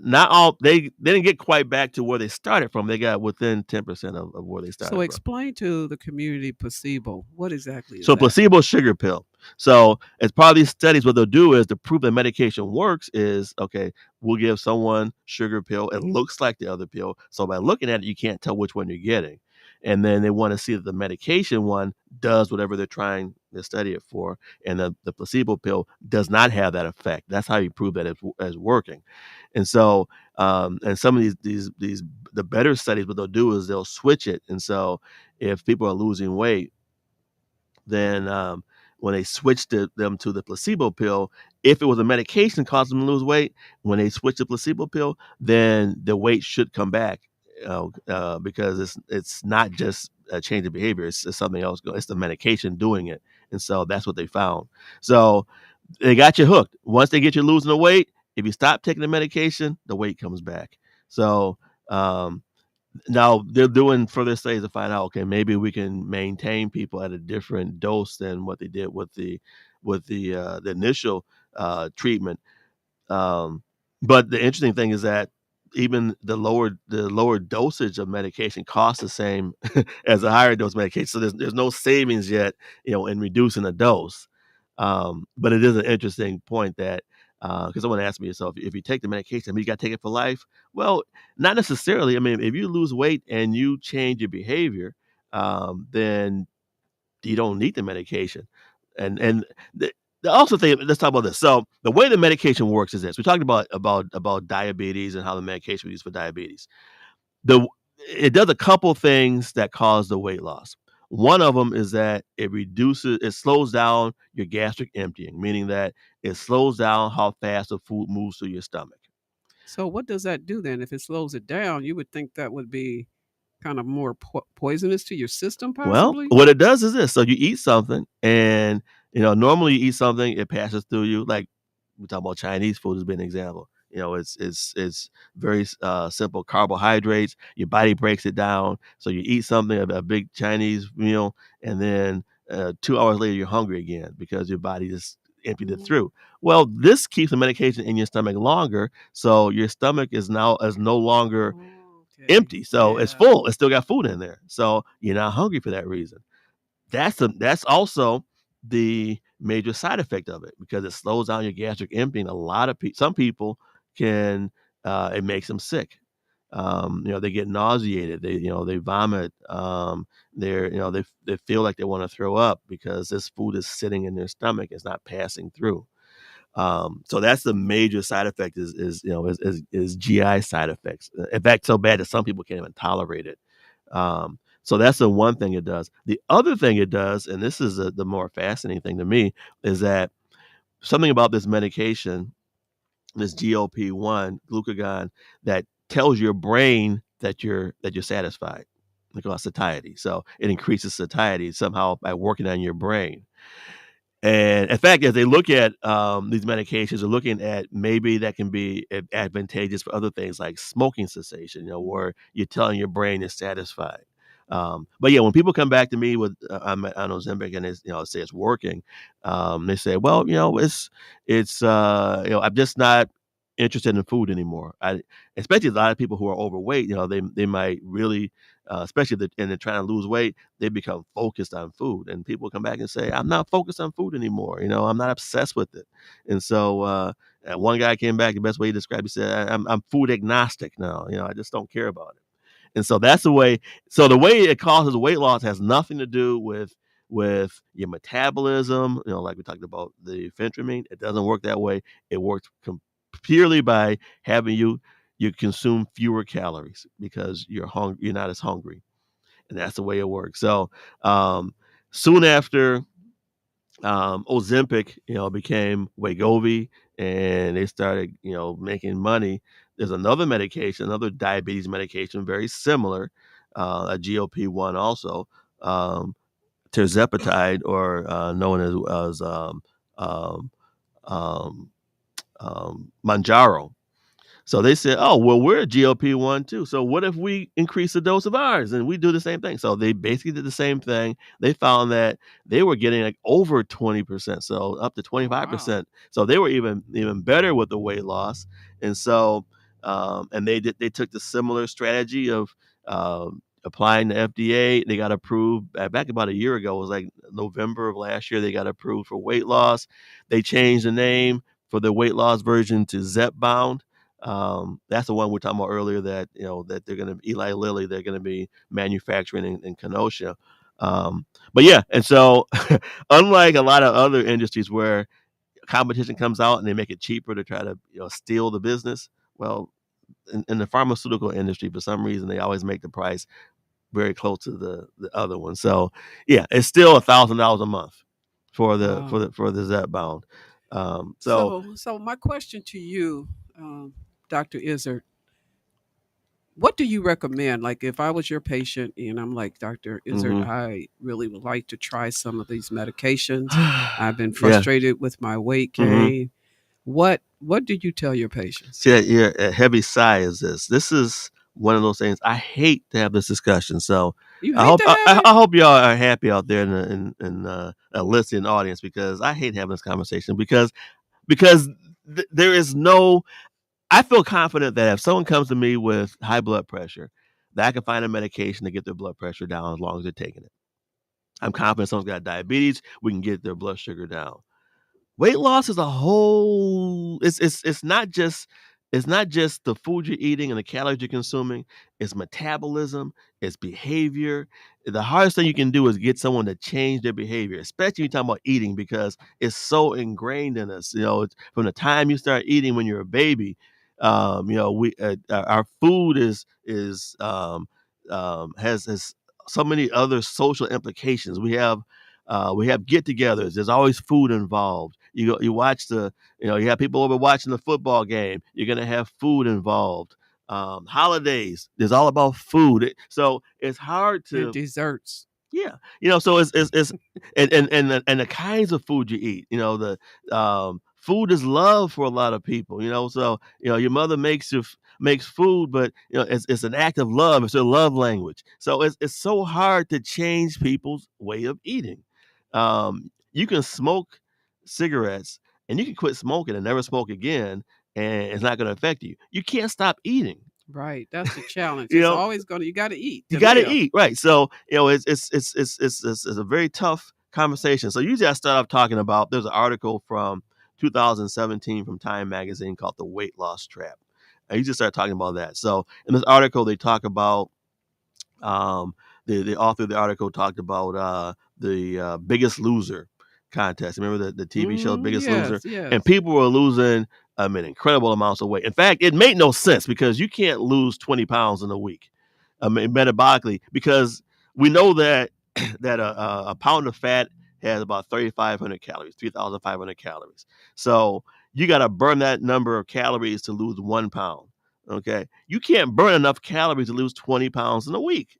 they didn't get quite back to where they started from. They got within 10% of where they started So from. explain to the community placebo. What exactly is So that? placebo sugar pill. So as part of these studies, what they'll do is to prove that medication works is, okay, we'll give someone sugar pill. It looks like the other pill. So by looking at it, you can't tell which one you're getting. And then they want to see that the medication one does whatever they're trying to study it for. And the placebo pill does not have that effect. That's how you prove that it's working. And so, and some of these the better studies, what they'll do is they'll switch it. And so if people are losing weight, then when they switched them to the placebo pill, if it was a medication causing them to lose weight, when they switch the placebo pill, then the weight should come back, because it's not just a change of behavior; it's something else. It's the medication doing it, and so that's what they found. So they got you hooked. Once they get you losing the weight, if you stop taking the medication, the weight comes back. So now they're doing further studies to find out, okay, maybe we can maintain people at a different dose than what they did with the initial treatment. But the interesting thing is that even the lower dosage of medication costs the same as a higher dose medication. So there's no savings yet, in reducing the dose. But it is an interesting point that, because someone asked me, yourself, if you take the medication, you got to take it for life. Well, not necessarily. I mean, if you lose weight and you change your behavior, then you don't need the medication. And the also thing, let's talk about this. So the way the medication works is this: we talked about diabetes and how the medication we use for diabetes. It does a couple things that cause the weight loss. One of them is that it slows down your gastric emptying, meaning that it slows down how fast the food moves through your stomach. So what does that do then? If it slows it down, you would think that would be kind of more poisonous to your system, possibly? Well, what it does is this. So you eat something, and normally you eat something, it passes through you. Like we talk about Chinese food as being an example. It's very simple carbohydrates. Your body breaks it down. So you eat something, a big Chinese meal, and then 2 hours later you're hungry again because your body just emptied it through. Well, this keeps the medication in your stomach longer, so your stomach is no longer empty. So it's full. It's still got food in there. So you're not hungry for that reason. That's also the major side effect of it because it slows down your gastric emptying. Some people can it makes them sick. They get nauseated. They vomit. They feel like they want to throw up because this food is sitting in their stomach. It's not passing through. So that's the major side effect is GI side effects. In fact, so bad that some people can't even tolerate it. So that's the one thing it does. The other thing it does, and this is the more fascinating thing to me, is that something about this medication, this GLP-1 glucagon, that tells your brain that you're satisfied. We call it satiety. So it increases satiety somehow by working on your brain. And in fact, as they look at these medications, they're looking at maybe that can be advantageous for other things like smoking cessation, where you're telling your brain it's satisfied. But yeah, when people come back to me with on Ozempic and say it's working, they say, well, it's I'm just not interested in food anymore. Especially a lot of people who are overweight, they might really, especially and they're trying to lose weight, they become focused on food. And people come back and say, I'm not focused on food anymore. I'm not obsessed with it. And so one guy came back, the best way he described it, he said, I'm food agnostic now. I just don't care about it. And so that's the way. So the way it causes weight loss has nothing to do with your metabolism. Like we talked about the phentermine, it doesn't work that way. It works purely by having you consume fewer calories because you're not as hungry, and that's the way it works. So soon after Ozempic, became Wegovy, and they started, making money. There's another medication, another diabetes medication, very similar, a GLP-1 also, tirzepatide, or known as um, um, Manjaro. So they said, oh, well, we're a GLP-1 too. So what if we increase the dose of ours and we do the same thing? So they basically did the same thing. They found that they were getting like over 20%, so up to 25%. Wow. So they were even better with the weight loss. And so and they took the similar strategy of applying the FDA. They got approved back about a year ago. It was like November of last year. They got approved for weight loss. They changed the name for the weight loss version to Zepbound. That's the one we were talking about earlier that that they're going to Eli Lilly, they're going to be manufacturing in Kenosha. But yeah, and so unlike a lot of other industries where competition comes out and they make it cheaper to try to steal the business, well, in the pharmaceutical industry, for some reason they always make the price very close to the other one. So yeah, it's still $1,000 a month for the for the Zepbound. So my question to you, Dr. Izzard, what do you recommend? Like if I was your patient and I'm like, Dr. Izzard, I really would like to try some of these medications. I've been frustrated with my weight gain. What do you tell your patients? Yeah, a heavy sigh is this. This is one of those things. I hate to have this discussion. So I hope y'all are happy out there in a listening audience, because I hate having this conversation because there is no. I feel confident that if someone comes to me with high blood pressure, that I can find a medication to get their blood pressure down as long as they're taking it. I'm confident someone's got diabetes, we can get their blood sugar down. Weight loss is a whole. It's not just the food you're eating and the calories you're consuming. It's metabolism. It's behavior. The hardest thing you can do is get someone to change their behavior, especially when you're talking about eating, because it's so ingrained in us. It's from the time you start eating when you're a baby. We our food has so many other social implications. We have get-togethers. There's always food involved. You watch you have people over watching the football game. You're gonna have food involved. Holidays, there's all about food. So it's hard to and desserts. Yeah, so it's and the kinds of food you eat. The food is love for a lot of people, so your mother makes food, but it's an act of love. It's a love language. So it's so hard to change people's way of eating. You can smoke cigarettes and you can quit smoking and never smoke again, and it's not going to affect you. You can't stop eating. Right. That's the challenge. You It's know, always you got to eat you to got to live. eat, right? So it's a very tough conversation. So usually I start off talking about, there's an article from 2017 from Time Magazine called "The Weight Loss Trap." I usually start talking about that. So in this article, they talk about the author of the article talked about the Biggest Loser contest. Remember the TV show Biggest Loser? Yes. And people were losing incredible amounts of weight. In fact, it made no sense because you can't lose 20 pounds in a week, metabolically, because we know that a pound of fat has about 3,500 calories, 3,500 calories. So you got to burn that number of calories to lose 1 pound. Okay, you can't burn enough calories to lose 20 pounds in a week.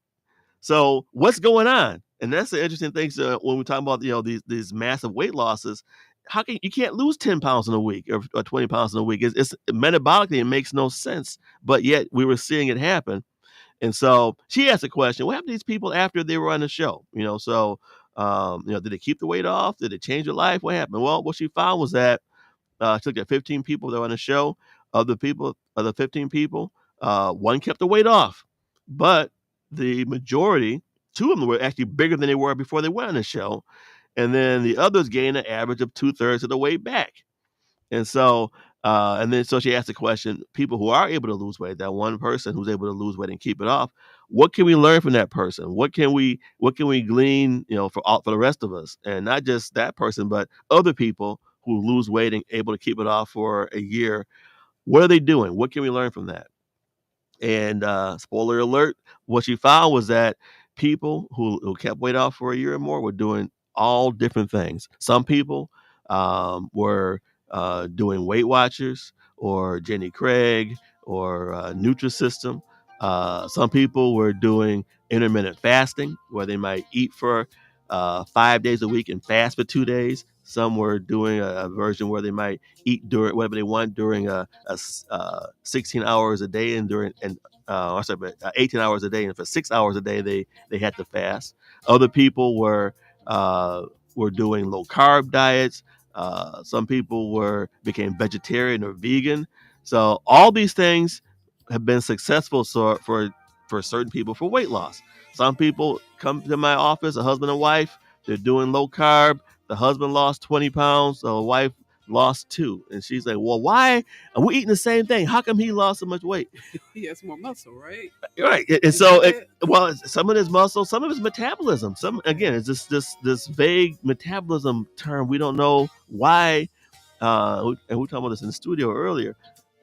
So what's going on? And that's the interesting thing. So when we talk about these massive weight losses, how can you can't lose 10 pounds in a week or 20 pounds in a week? It's metabolically, it makes no sense, but yet we were seeing it happen. And so she asked a question: what happened to these people after they were on the show? Did they keep the weight off? Did it change their life? What happened? Well, what she found was that she looked at 15 people that were on the show. Of the 15 people, one kept the weight off, but the majority, 2 of them were actually bigger than they were before they went on the show, and then the others gained an average of 2/3 of the weight back. And so, so she asked the question: people who are able to lose weight, that one person who's able to lose weight and keep it off, what can we learn from that person? What can we glean, for the rest of us, and not just that person, but other people who lose weight and able to keep it off for a year? What are they doing? What can we learn from that? And spoiler alert, what she found was that people who kept weight off for a year or more were doing all different things. Some people were doing Weight Watchers or Jenny Craig or Nutrisystem. Some people were doing intermittent fasting, where they might eat for 5 days a week and fast for 2 days. Some were doing a version where they might eat during whatever they want during 16 hours a day and 18 hours a day, and for 6 hours a day they had to fast. Other people were doing low carb diets. Some people became vegetarian or vegan. So all these things have been successful for certain people for weight loss. Some people come to my office, a husband and wife, they're doing low carb. The husband lost 20 pounds, the wife lost 2. And she's like, well, why are we eating the same thing? How come he lost so much weight? He has more muscle, right? Right. And so, some of his muscle, some of his metabolism. It's just this vague metabolism term. We don't know why. And we were talking about this in the studio earlier.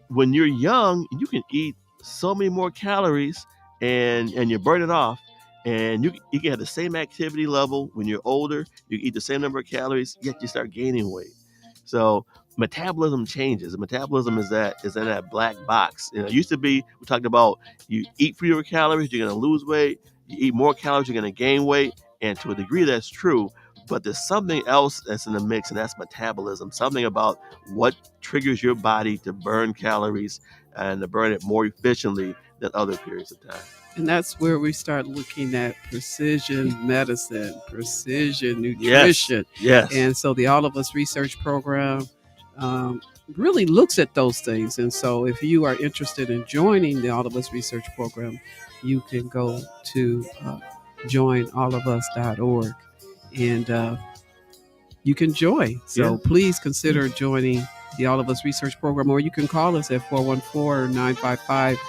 When you're young, you can eat so many more calories and you burn it off. And you can have the same activity level when you're older. You can eat the same number of calories, yet you start gaining weight. So metabolism changes. Metabolism is in that black box. It used to be, we talked about, you eat fewer calories, you're going to lose weight. You eat more calories, you're going to gain weight. And to a degree, that's true. But there's something else that's in the mix, and that's metabolism. Something about what triggers your body to burn calories and to burn it more efficiently than other periods of time. And that's where we start looking at precision medicine, precision nutrition. Yes. And so the All of Us research program really looks at those things. And so if you are interested in joining the All of Us research program, you can go to joinallofus.org and you can join. So please consider joining the All of Us research program, or you can call us at 414-955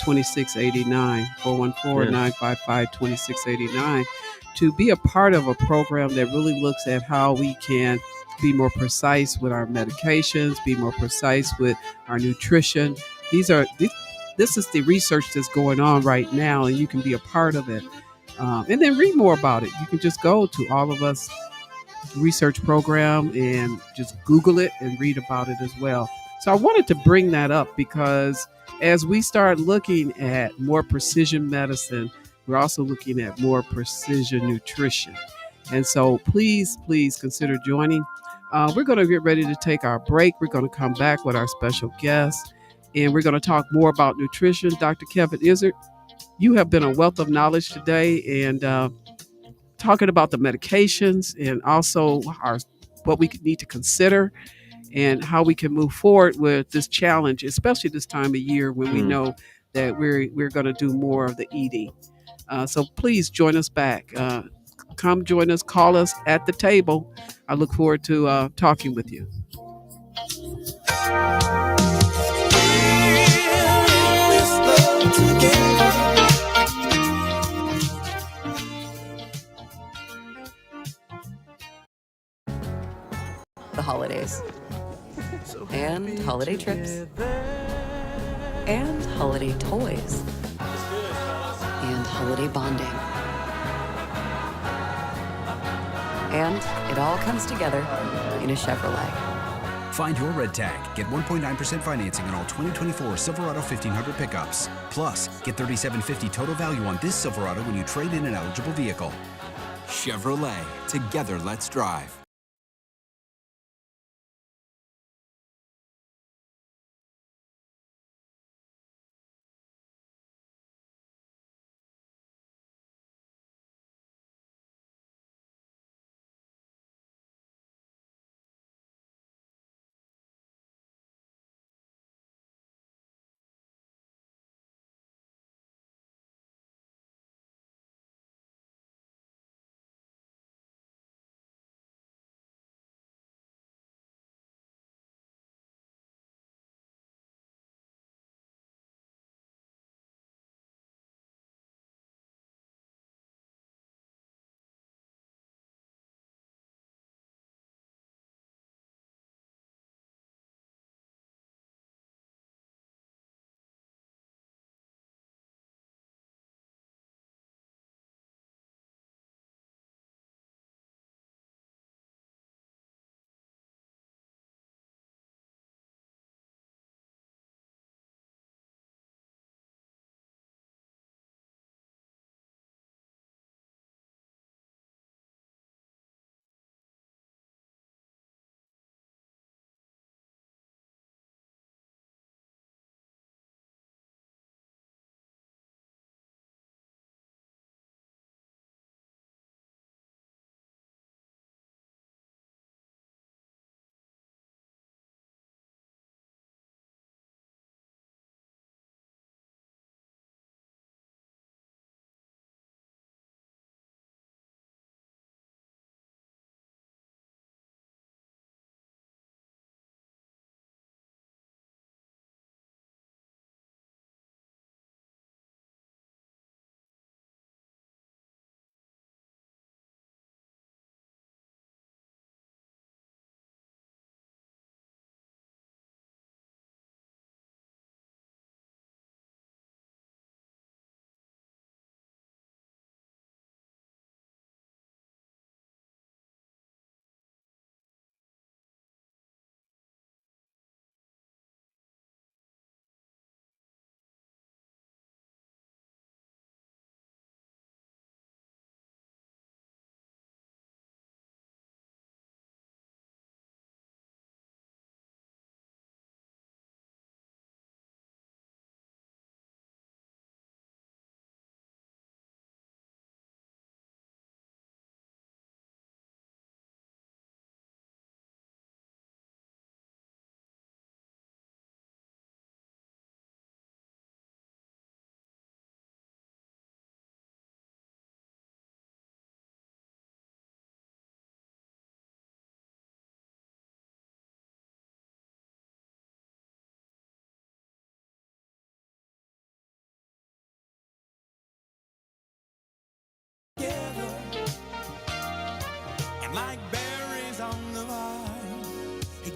2689, 414-955-2689, to be a part of a program that really looks at how we can be more precise with our medications, be more precise with our nutrition. This is the research that's going on right now, and you can be a part of it. And then read more about it. You can just go to All of Us research program and just Google it and read about it as well. So I wanted to bring that up because as we start looking at more precision medicine, we're also looking at more precision nutrition. And so please consider joining. We're going to get ready to take our break. We're going to come back with our special guest, and we're going to talk more about nutrition. Dr. Kevin Izzard, you have been a wealth of knowledge today, and talking about the medications and also what we need to consider and how we can move forward with this challenge, especially this time of year when we know that we're going to do more of the eating. So please join us back. Come join us. Call us at the table. I look forward to talking with you. The holidays, and holiday trips, and holiday toys, and holiday bonding. And it all comes together in a Chevrolet. Find your red tag. Get 1.9% financing on all 2024 Silverado 1500 pickups. Plus, get $3,750 total value on this Silverado when you trade in an eligible vehicle. Chevrolet. Together, let's drive.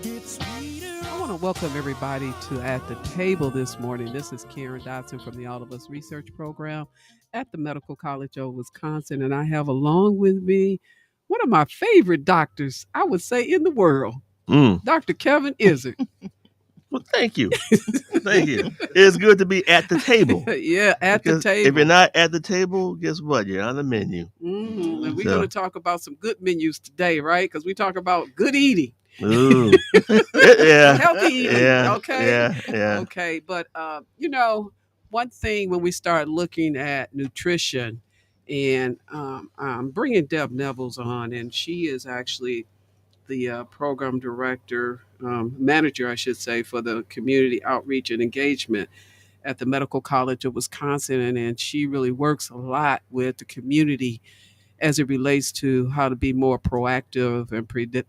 I want to welcome everybody to At the Table this morning. This is Karen Dotson from the All of Us Research Program at the Medical College of Wisconsin. And I have along with me one of my favorite doctors, I would say, in the world, Dr. Kevin Izzard. Well, thank you. Thank you. It's good to be at the table. Yeah, at the table. If you're not at the table, guess what? You're on the menu. And we're going to talk about some good menus today, right? Because we talk about good eating. Ooh. Yeah. Healthy eating. Yeah. Okay. Yeah. Okay. But, one thing when we start looking at nutrition, and I'm bringing Deb Nevels on, and she is actually the program director, manager, I should say, for the community outreach and engagement at the Medical College of Wisconsin. And she really works a lot with the community as it relates to how to be more proactive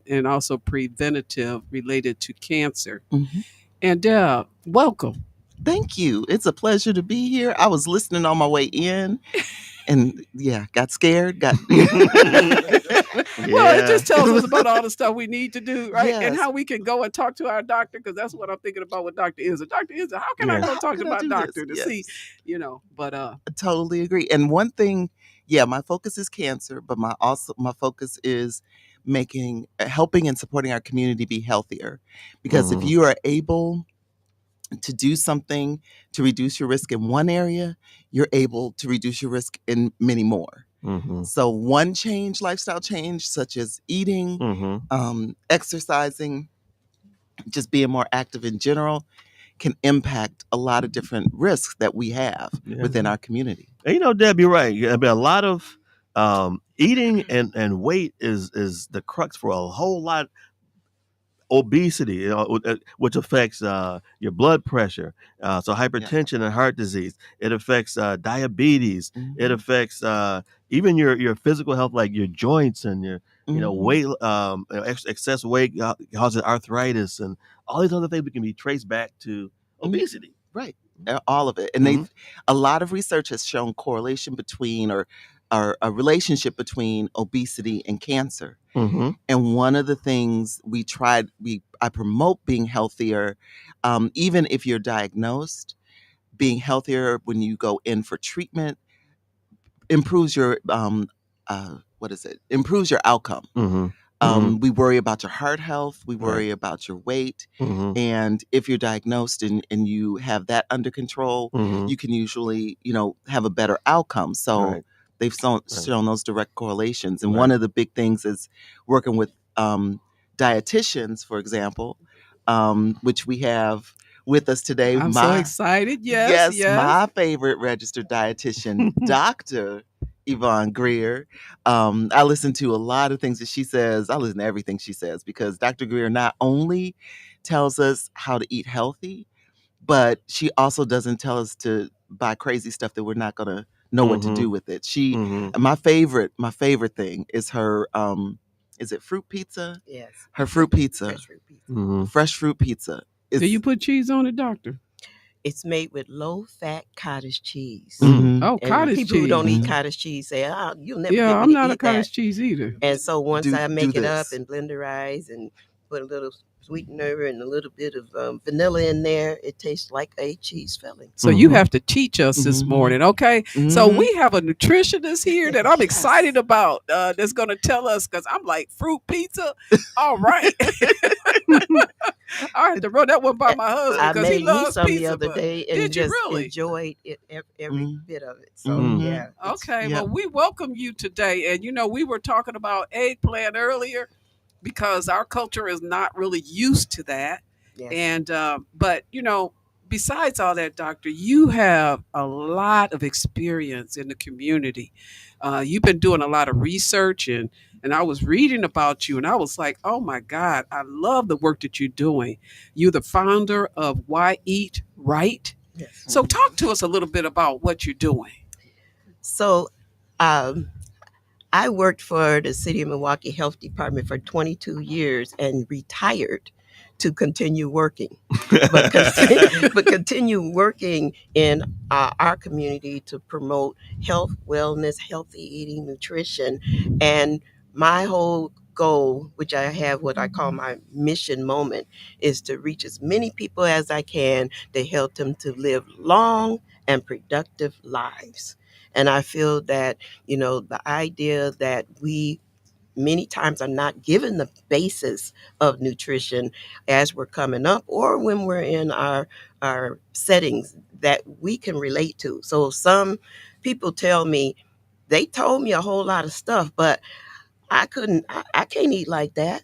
and also preventative related to cancer. Mhm. And welcome. Thank you. It's a pleasure to be here. I was listening on my way in and got scared. Well, it just tells us about all the stuff we need to do, right? And Yes. how we can go and talk to our doctor, because that's what I'm thinking about with Dr. Izza. Dr. Izza, how can I go How talk to can I my do doctor this? to see, but I totally agree. And one thing, my focus is cancer, but my focus is helping and supporting our community be healthier. Because if you are able to do something to reduce your risk in one area, you're able to reduce your risk in many more. So one lifestyle change, such as eating, exercising, just being more active in general, can impact a lot of different risks that we have within our community. And Deb, you're right. I mean, a lot of eating and weight is the crux for a whole lot. Obesity, which affects your blood pressure, so hypertension and heart disease. It affects diabetes. It affects even your physical health, like your joints and your weight. Excess weight causes arthritis and all these other things that can be traced back to obesity. Right, all of it. And a lot of research has shown correlation between or a relationship between obesity and cancer. And one of the things I promote being healthier, even if you're diagnosed, being healthier when you go in for treatment improves your improves your outcome. We worry about your heart health. We worry about your weight. And if you're diagnosed and you have that under control, you can usually, have a better outcome. So they've shown those direct correlations. And one of the big things is working with dietitians, for example, which we have with us today. I'm so excited. Yes. My favorite registered dietitian, Dr. Yvonne Greer. I listen to a lot of things that she says. I listen to everything she says, because Dr. Greer not only tells us how to eat healthy, but she also doesn't tell us to buy crazy stuff that we're not going to know what to do with it. My favorite thing is her, is it fruit pizza? Yes. Her fruit pizza. Fresh fruit pizza. Fresh fruit pizza. Do you put cheese on it, doctor? It's made with low-fat cottage cheese. Oh, cottage cheese. People who don't eat cottage cheese say, you'll never get me I'm to not eat a cottage that. cheese eater. And so once I make it up this. and blenderize and put a little sweetener and a little bit of vanilla in there, it tastes like a cheese filling. So you have to teach us this morning, okay? So we have a nutritionist here that I'm excited about, that's going to tell us, because I'm like, fruit pizza? All right. I had to run that one by my husband because he loves some pizza. The other day and did you just really? Enjoyed it, every bit of it. So yeah. Okay. Well, we welcome you today, and we were talking about eggplant earlier, because our culture is not really used to that. Yes. And but besides all that, doctor, you have a lot of experience in the community. You've been doing a lot of research, and I was reading about you, and I was like, oh my God, I love the work that you're doing. You're the founder of Why Eat Right. Yes. So talk to us a little bit about what you're doing. So I worked for the City of Milwaukee Health Department for 22 years and retired to continue working, but continue working in our community to promote health, wellness, healthy eating, nutrition. And my whole goal, which I have what I call my mission moment, is to reach as many people as I can to help them to live long and productive lives. And I feel that, the idea that we many times are not given the basis of nutrition as we're coming up or when we're in our settings that we can relate to. So some people tell me, they told me a whole lot of stuff, but I can't eat like that.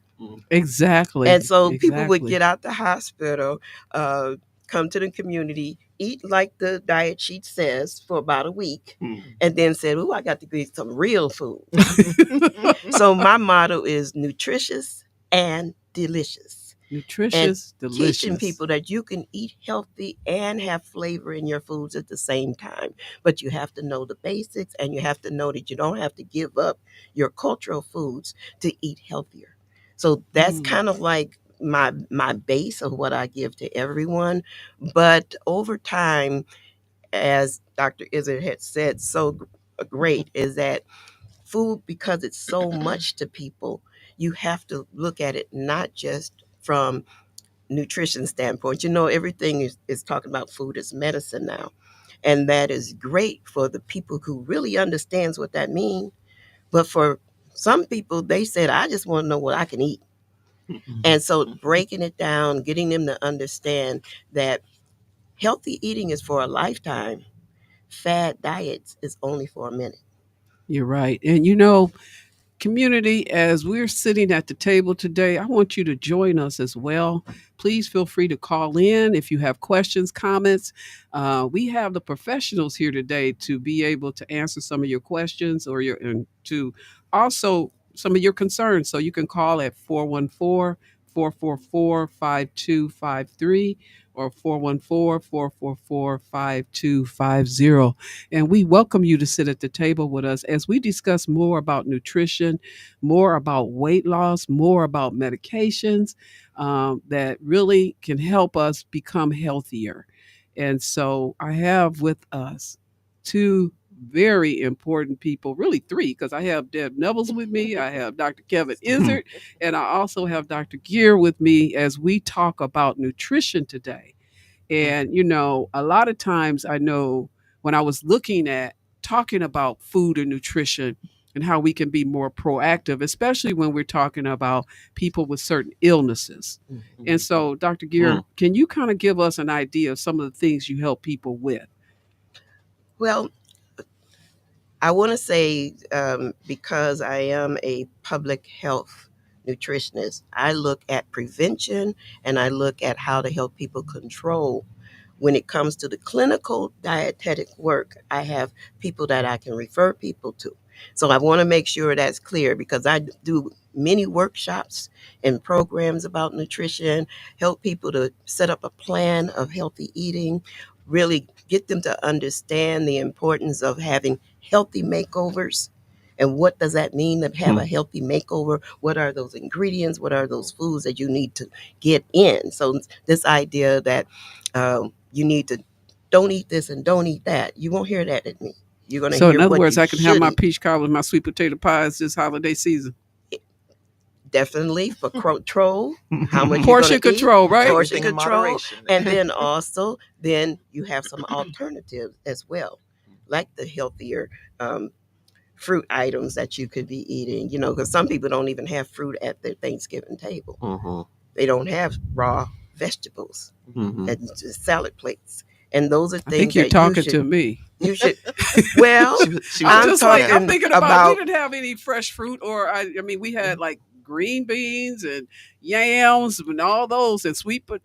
Exactly. And so people would Exactly. get out the hospital, come to the community, eat like the diet sheet says for about a week, and then said, "Oh, I got to eat some real food." So my motto is nutritious and delicious. And Nutritious, teaching delicious. people that you can eat healthy and have flavor in your foods at the same time. But you have to know the basics, and you have to know that you don't have to give up your cultural foods to eat healthier. So that's kind of like my base of what I give to everyone. But over time, as Dr. Izzard had said so great, is that food, because it's so much to people, you have to look at it not just from nutrition standpoint. Everything is talking about food as medicine now. And that is great for the people who really understands what that means. But for some people, they said, I just want to know what I can eat. And so breaking it down, getting them to understand that healthy eating is for a lifetime. Fad diets is only for a minute. You're right. And community, as we're sitting at the table today, I want you to join us as well. Please feel free to call in if you have questions, comments. We have the professionals here today to be able to answer some of your questions and to also some of your concerns. So you can call at 414-444-5253 or 414-444-5250. And we welcome you to sit at the table with us as we discuss more about nutrition, more about weight loss, more about medications that really can help us become healthier. And so I have with us two very important people, really three, because I have Deb Nevels with me, I have Dr. Kevin Izzard, and I also have Dr. Gear with me as we talk about nutrition today. And, a lot of times I know when I was looking at talking about food and nutrition and how we can be more proactive, especially when we're talking about people with certain illnesses. And so, Dr. Gear, can you kind of give us an idea of some of the things you help people with? Well, I want to say, because I am a public health nutritionist, I look at prevention and I look at how to help people control. When it comes to the clinical dietetic work, I have people that I can refer people to. So I want to make sure that's clear, because I do many workshops and programs about nutrition, help people to set up a plan of healthy eating, really get them to understand the importance of having healthy makeovers. And what does that mean to have a healthy makeover? What are those ingredients? What are those foods that you need to get in? So this idea that you need to don't eat this and don't eat that, you won't hear that at me. You're going to So, hear in other what words, you I can have should my eat. peach cobbler and my sweet potato pies this holiday season. Definitely for control, how much Portion you're going to control, eat, right? portion Everything in control, moderation. and then also then you have some alternatives as well, like the healthier fruit items that you could be eating. Because some people don't even have fruit at their Thanksgiving table. They don't have raw vegetables and just salad plates, and those are I think things you're that talking to me. you should. Well, She was I'm I'm just like, I'm talking thinking about we about didn't have any fresh fruit, or I mean, we had like green beans and yams and all those, and sweet, but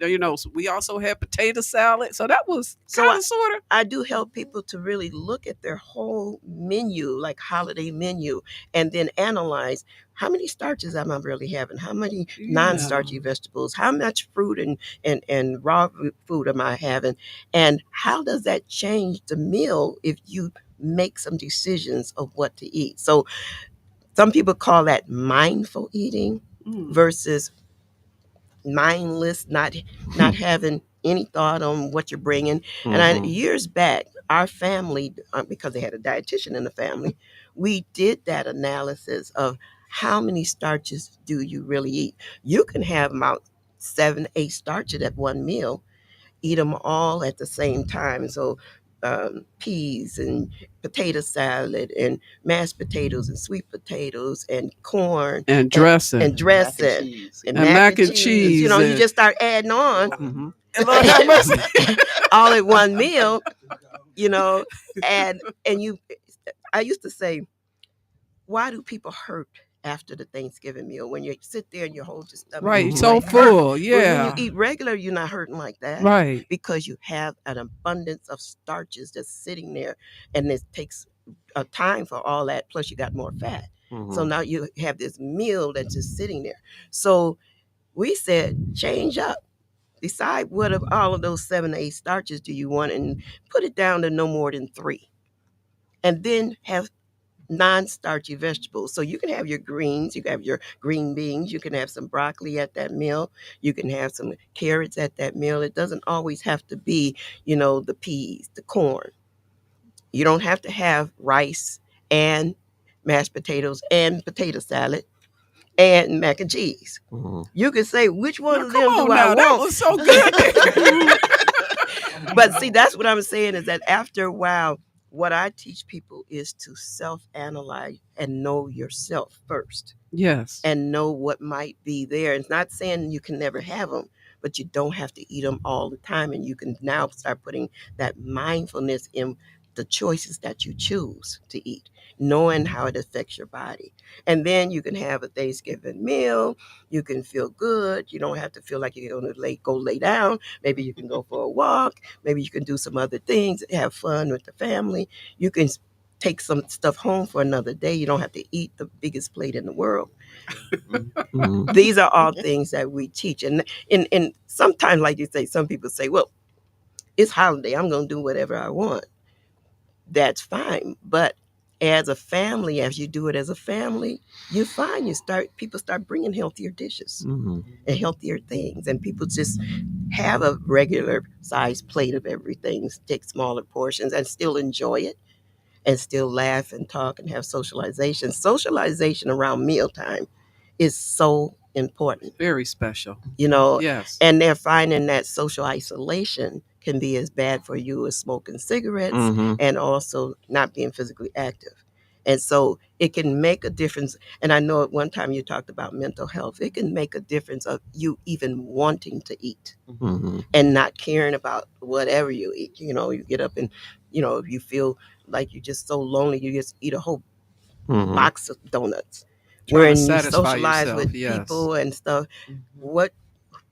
we also had potato salad. So that was So kind of sort of. I do help people to really look at their whole menu, like holiday menu, and then analyze how many starches am I really having, how many non-starchy vegetables, how much fruit and raw food am I having, and how does that change the meal if you make some decisions of what to eat. So some people call that mindful eating versus mindless, not having any thought on what you're bringing. And years back, our family, because they had a dietitian in the family, we did that analysis of how many starches do you really eat. You can have about 7-8 starches at one meal, eat them all at the same time. So peas and potato salad and mashed potatoes and sweet potatoes and corn and dressing and dressing and mac and cheese. You just start adding on And Lord have mercy. all at one meal, and you. I used to say, why do people hurt after the Thanksgiving meal. When you sit there and you hold your stomach, Right. you So might hurt. full. But when you Yeah. eat regular, you're not hurting like that. Right. Because you have an abundance of starches that's sitting there, and it takes a time for all that. Plus, you got more fat. So now you have this meal that's just sitting there. So we said, change up. Decide what of all of those 7 to 8 starches do you want, and put it down to no more than 3. And then have non-starchy vegetables. So you can have your greens, you can have your green beans, you can have some broccoli at that meal, you can have some carrots at that meal. It doesn't always have to be, the peas, the corn. You don't have to have rice and mashed potatoes and potato salad and mac and cheese. You can say, which one of them do I want? That was so good. But see, that's what I'm saying, is that after a while, what I teach people is to self-analyze and know yourself first. Yes. And know what might be there. It's not saying you can never have them, but you don't have to eat them all the time. And you can now start putting that mindfulness in the choices that you choose to eat, knowing how it affects your body. And then you can have a Thanksgiving meal. You can feel good. You don't have to feel like you're going to go lay down. Maybe you can go for a walk. Maybe you can do some other things, have fun with the family. You can take some stuff home for another day. You don't have to eat the biggest plate in the world. These are all things that we teach. And sometimes, like you say, some people say, well, it's holiday, I'm going to do whatever I want. That's fine. But as a family, as you do it as a family, you find people start bringing healthier dishes and healthier things. And people just have a regular sized plate of everything, take smaller portions and still enjoy it, and still laugh and talk and have socialization. Socialization around mealtime is so important. Very special. Yes. And they're finding that social isolation can be as bad for you as smoking cigarettes and also not being physically active. And so it can make a difference. And I know at one time you talked about mental health. It can make a difference of you even wanting to eat and not caring about whatever you eat. You get up and, if you feel like you're just so lonely, you just eat a whole box of donuts. When you socialize with people and stuff,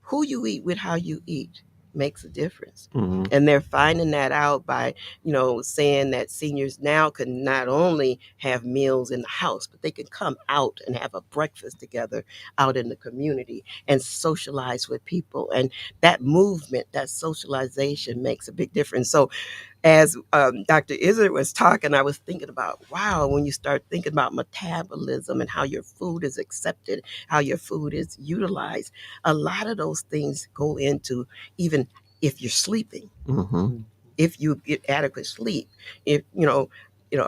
who you eat with, how you eat makes a difference. And they're finding that out by, saying that seniors now can not only have meals in the house, but they can come out and have a breakfast together out in the community and socialize with people. And that movement, that socialization makes a big difference. So as Dr. Izzard was talking, I was thinking about, wow, when you start thinking about metabolism and how your food is accepted, how your food is utilized, a lot of those things go into even if you're sleeping, if you get adequate sleep, if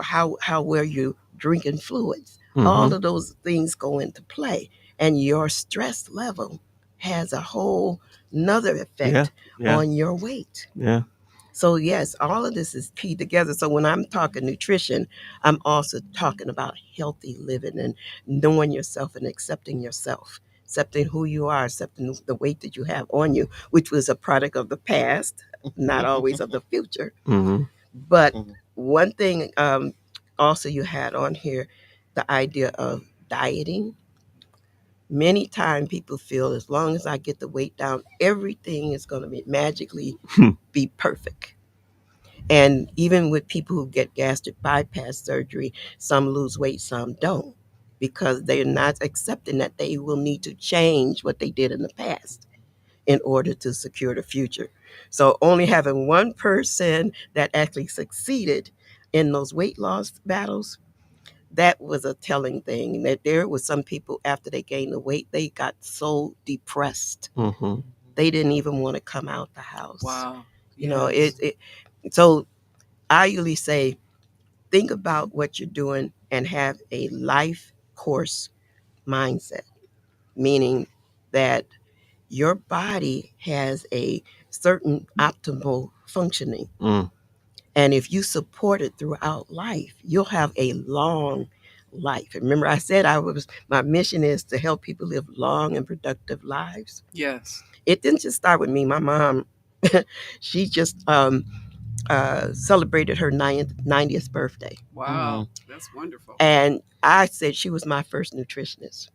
how well you're drinking fluids, all of those things go into play, and your stress level has a whole nother effect on your weight. Yeah. So yes, all of this is key together. So when I'm talking nutrition, I'm also talking about healthy living and knowing yourself and accepting yourself, accepting who you are, accepting the weight that you have on you, which was a product of the past, not always of the future. But one thing also you had on here, the idea of dieting. Many times people feel as long as I get the weight down, everything is going to be magically be perfect. And even with people who get gastric bypass surgery, some lose weight, some don't, because they're not accepting that they will need to change what they did in the past in order to secure the future. So only having one person that actually succeeded in those weight loss battles, that was a telling thing. That there was some people, after they gained the weight, they got so depressed. They didn't even want to come out the house. Wow. So I usually say, think about what you're doing and have a life course mindset, meaning that your body has a certain optimal functioning. And if you support it throughout life, you'll have a long life. Remember, I said my mission is to help people live long and productive lives. Yes. It didn't just start with me. My mom, she just celebrated her 90th birthday. Wow, that's wonderful. And I said she was my first nutritionist.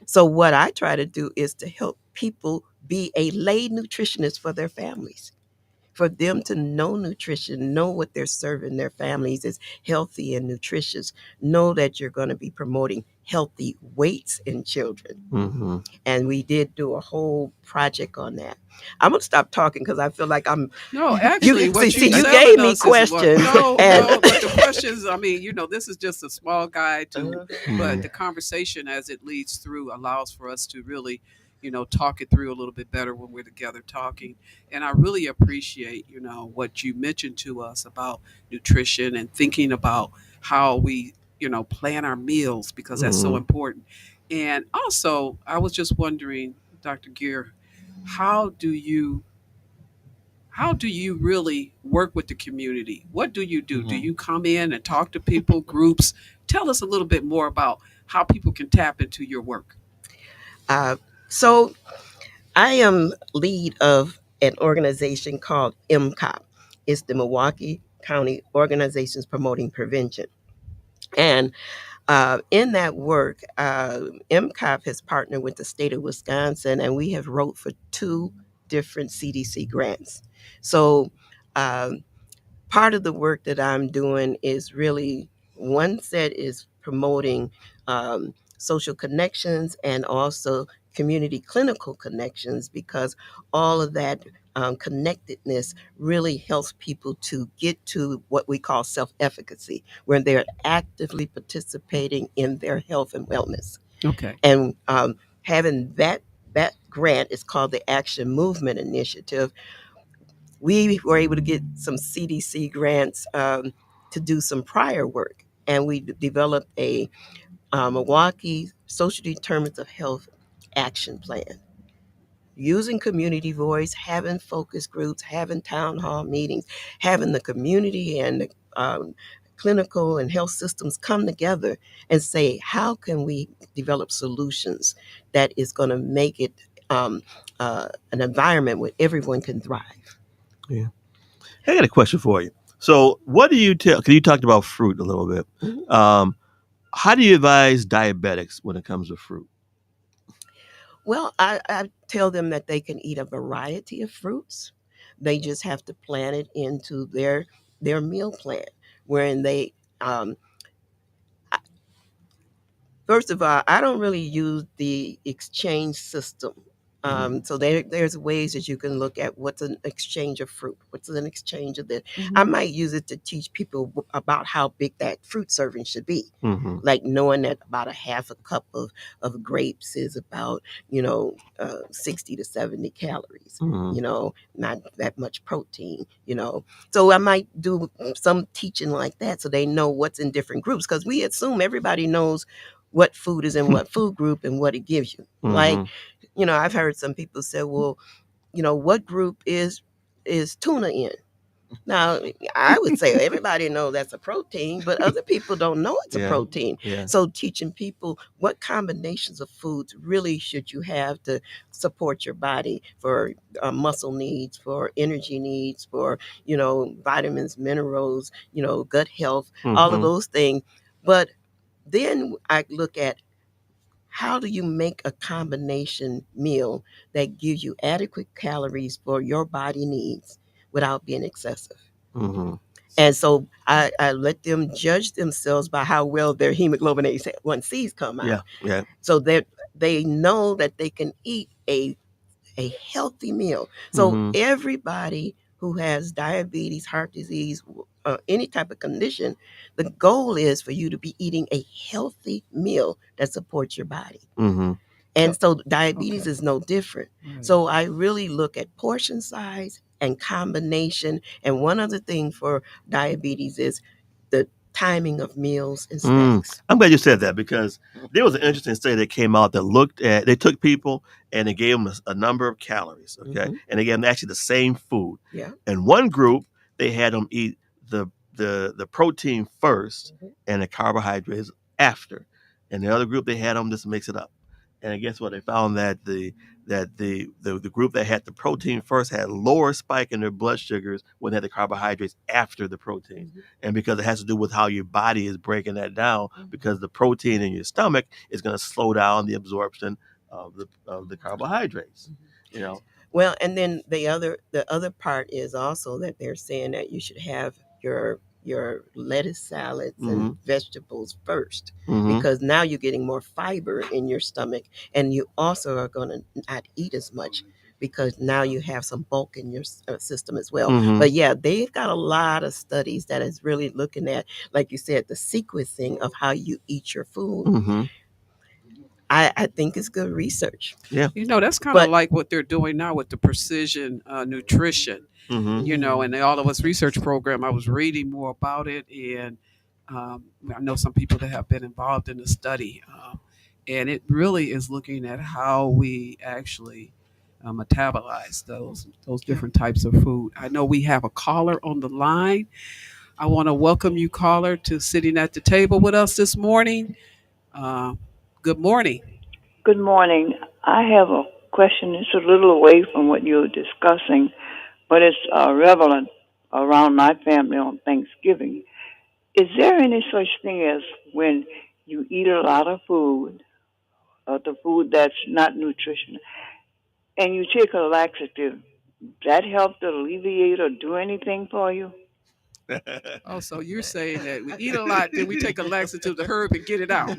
So what I try to do is to help people be a lay nutritionist for their families, for them to know nutrition, know what they're serving their families is healthy and nutritious, know that you're going to be promoting healthy weights in children. Mm-hmm. And we did do a whole project on that. I'm gonna stop talking because I feel like I'm. No, actually, you what see, you you telling gave me us is what. questions. No, and no, but the questions. I mean, this is just a small guide to, but Mhm. the conversation as it leads through allows for us to really, talk it through a little bit better when we're together talking. And I really appreciate, what you mentioned to us about nutrition and thinking about how we, plan our meals because that's so Mhm. important. And also, I was just wondering, Dr. Gear, how do you how do you really work with the community? What do you do? Do you come in and talk to people, groups? Tell us a little bit more about how people can tap into your work. So I am lead of an organization called MCOP. It's the Milwaukee County Organizations Promoting Prevention. And in that work, MCOP has partnered with the state of Wisconsin, and we have wrote for 2 different CDC grants. So um, part of the work that I'm doing is really one set is promoting social connections and also community clinical connections because all of that connectedness really helps people to get to what we call self-efficacy, where they're actively participating in their health and wellness. Okay. And having that grant is called the Action Movement Initiative. We were able to get some CDC grants to do some prior work, and we developed a Milwaukee Social Determinants of Health Action Plan using community voice, having focus groups, having town hall meetings, having the community and the clinical and health systems come together and say, how can we develop solutions that is going to make it an environment where everyone can thrive? Yeah. I got a question for you. So, what do you tell? Because you talked about fruit a little bit. How do you advise diabetics when it comes to fruit? Well, I tell them that they can eat a variety of fruits. They just have to plan it into their meal plan, wherein they first of all, I don't really use the exchange system. So there's ways that you can look at what's an exchange of fruit, what's an exchange of this. I might use it to teach people about how big that fruit serving should be. Mm-hmm. Like knowing that about a half a cup of grapes is about, 60 to 70 calories, not that much protein, So I might do some teaching like that so they know what's in different groups because we assume everybody knows what food is in what food group and what it gives you. Like, I've heard some people say, well, what group is tuna in? Now, I would say everybody knows that's a protein, but other people don't know it's a protein. Yeah. So teaching people what combinations of foods really should you have to support your body for muscle needs, for energy needs, for, vitamins, minerals, gut health, all of those things. But then I look at how do you make a combination meal that gives you adequate calories for your body needs without being excessive? Mm-hmm. And so I let them judge themselves by how well their hemoglobin A1Cs come out. Yeah. Yeah. So that they know that they can eat a healthy meal. So everybody who has diabetes, heart disease, any type of condition, the goal is for you to be eating a healthy meal that supports your body. Mm-hmm. And so diabetes is no different. So I really look at portion size and combination. And one other thing for diabetes is the timing of meals and snacks. I'm glad you said that because there was an interesting study that came out that they took people and they gave them a number of calories, okay? And they gave them actually the same food. Yeah. In one group, they had them eat the protein first and the carbohydrates after. And the other group, they had them just mix it up. And guess what? They found that the group that had the protein first had lower spike in their blood sugars when they had the carbohydrates after the protein. Mm-hmm. And because it has to do with how your body is breaking that down, because the protein in your stomach is going to slow down the absorption of the carbohydrates. You know. Well, and then the other part is also that they're saying that you should have your lettuce salads Mm-hmm. and vegetables first, Mm-hmm. because now you're getting more fiber in your stomach, and you also are going to not eat as much because now you have some bulk in your system as well. Mm-hmm. But yeah, they've got a lot of studies that is really looking at, like you said, the sequencing of how you eat your food. Mm-hmm. I think it's good research. Yeah. You know, that's kind of like what they're doing now with the precision nutrition. Mm-hmm. You know, in the All of Us research program, I was reading more about it, and I know some people that have been involved in the study, and it really is looking at how we actually metabolize those different types of food. I know we have a caller on the line. I want to welcome you, caller, to sitting at the table with us this morning. Good morning. Good morning. I have a question. It's a little away from what you're discussing, but it's relevant around my family on Thanksgiving. Is there any such thing as when you eat a lot of food, the food that's not nutrition, and you take a laxative, that help to alleviate or do anything for you? Oh, so you're saying that we eat a lot, then we take a laxative to herb and get it out.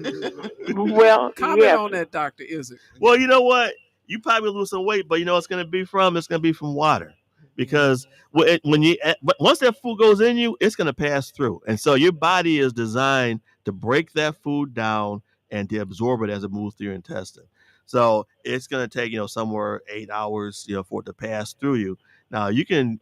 Well, Comment yes. on that, Dr. Izzard. Well, you know what? You probably lose some weight, but you know what it's going to be from? It's going to be from water. Because once that food goes in you, it's going to pass through. And so your body is designed to break that food down and to absorb it as it moves through your intestine. So it's going to take, somewhere 8 hours, for it to pass through you. Now you can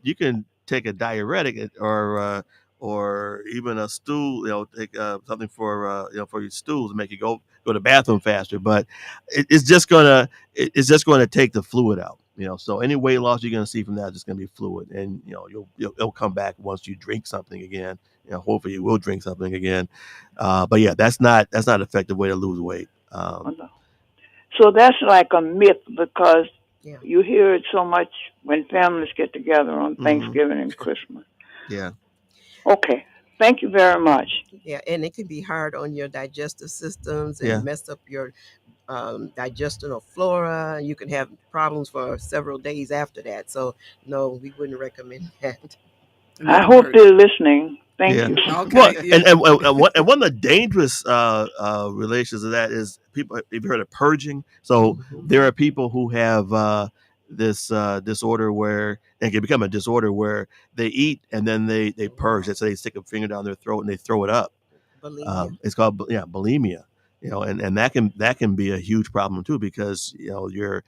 take a diuretic or even a stool, take something for your stools to make you go to the bathroom faster. But it's just gonna take the fluid out. So any weight loss you're gonna see from that is just gonna be fluid, and it'll come back once you drink something again. Hopefully you will drink something again. But yeah, that's not an effective way to lose weight. So that's like a myth because you hear it so much when families get together on Thanksgiving and Christmas. Yeah. Okay. Thank you very much. Yeah, and it can be hard on your digestive systems and mess up your digestional flora. You can have problems for several days after that. So, no, we wouldn't recommend that. I hope they're listening. Thank you. Okay. Well, and one of the dangerous relations of that is people. Have you heard of purging? So there are people who have this disorder where it can become a disorder where they eat and then they purge. That's they stick a finger down their throat and they throw it up. Bulimia. It's called bulimia. And that can be a huge problem too, because your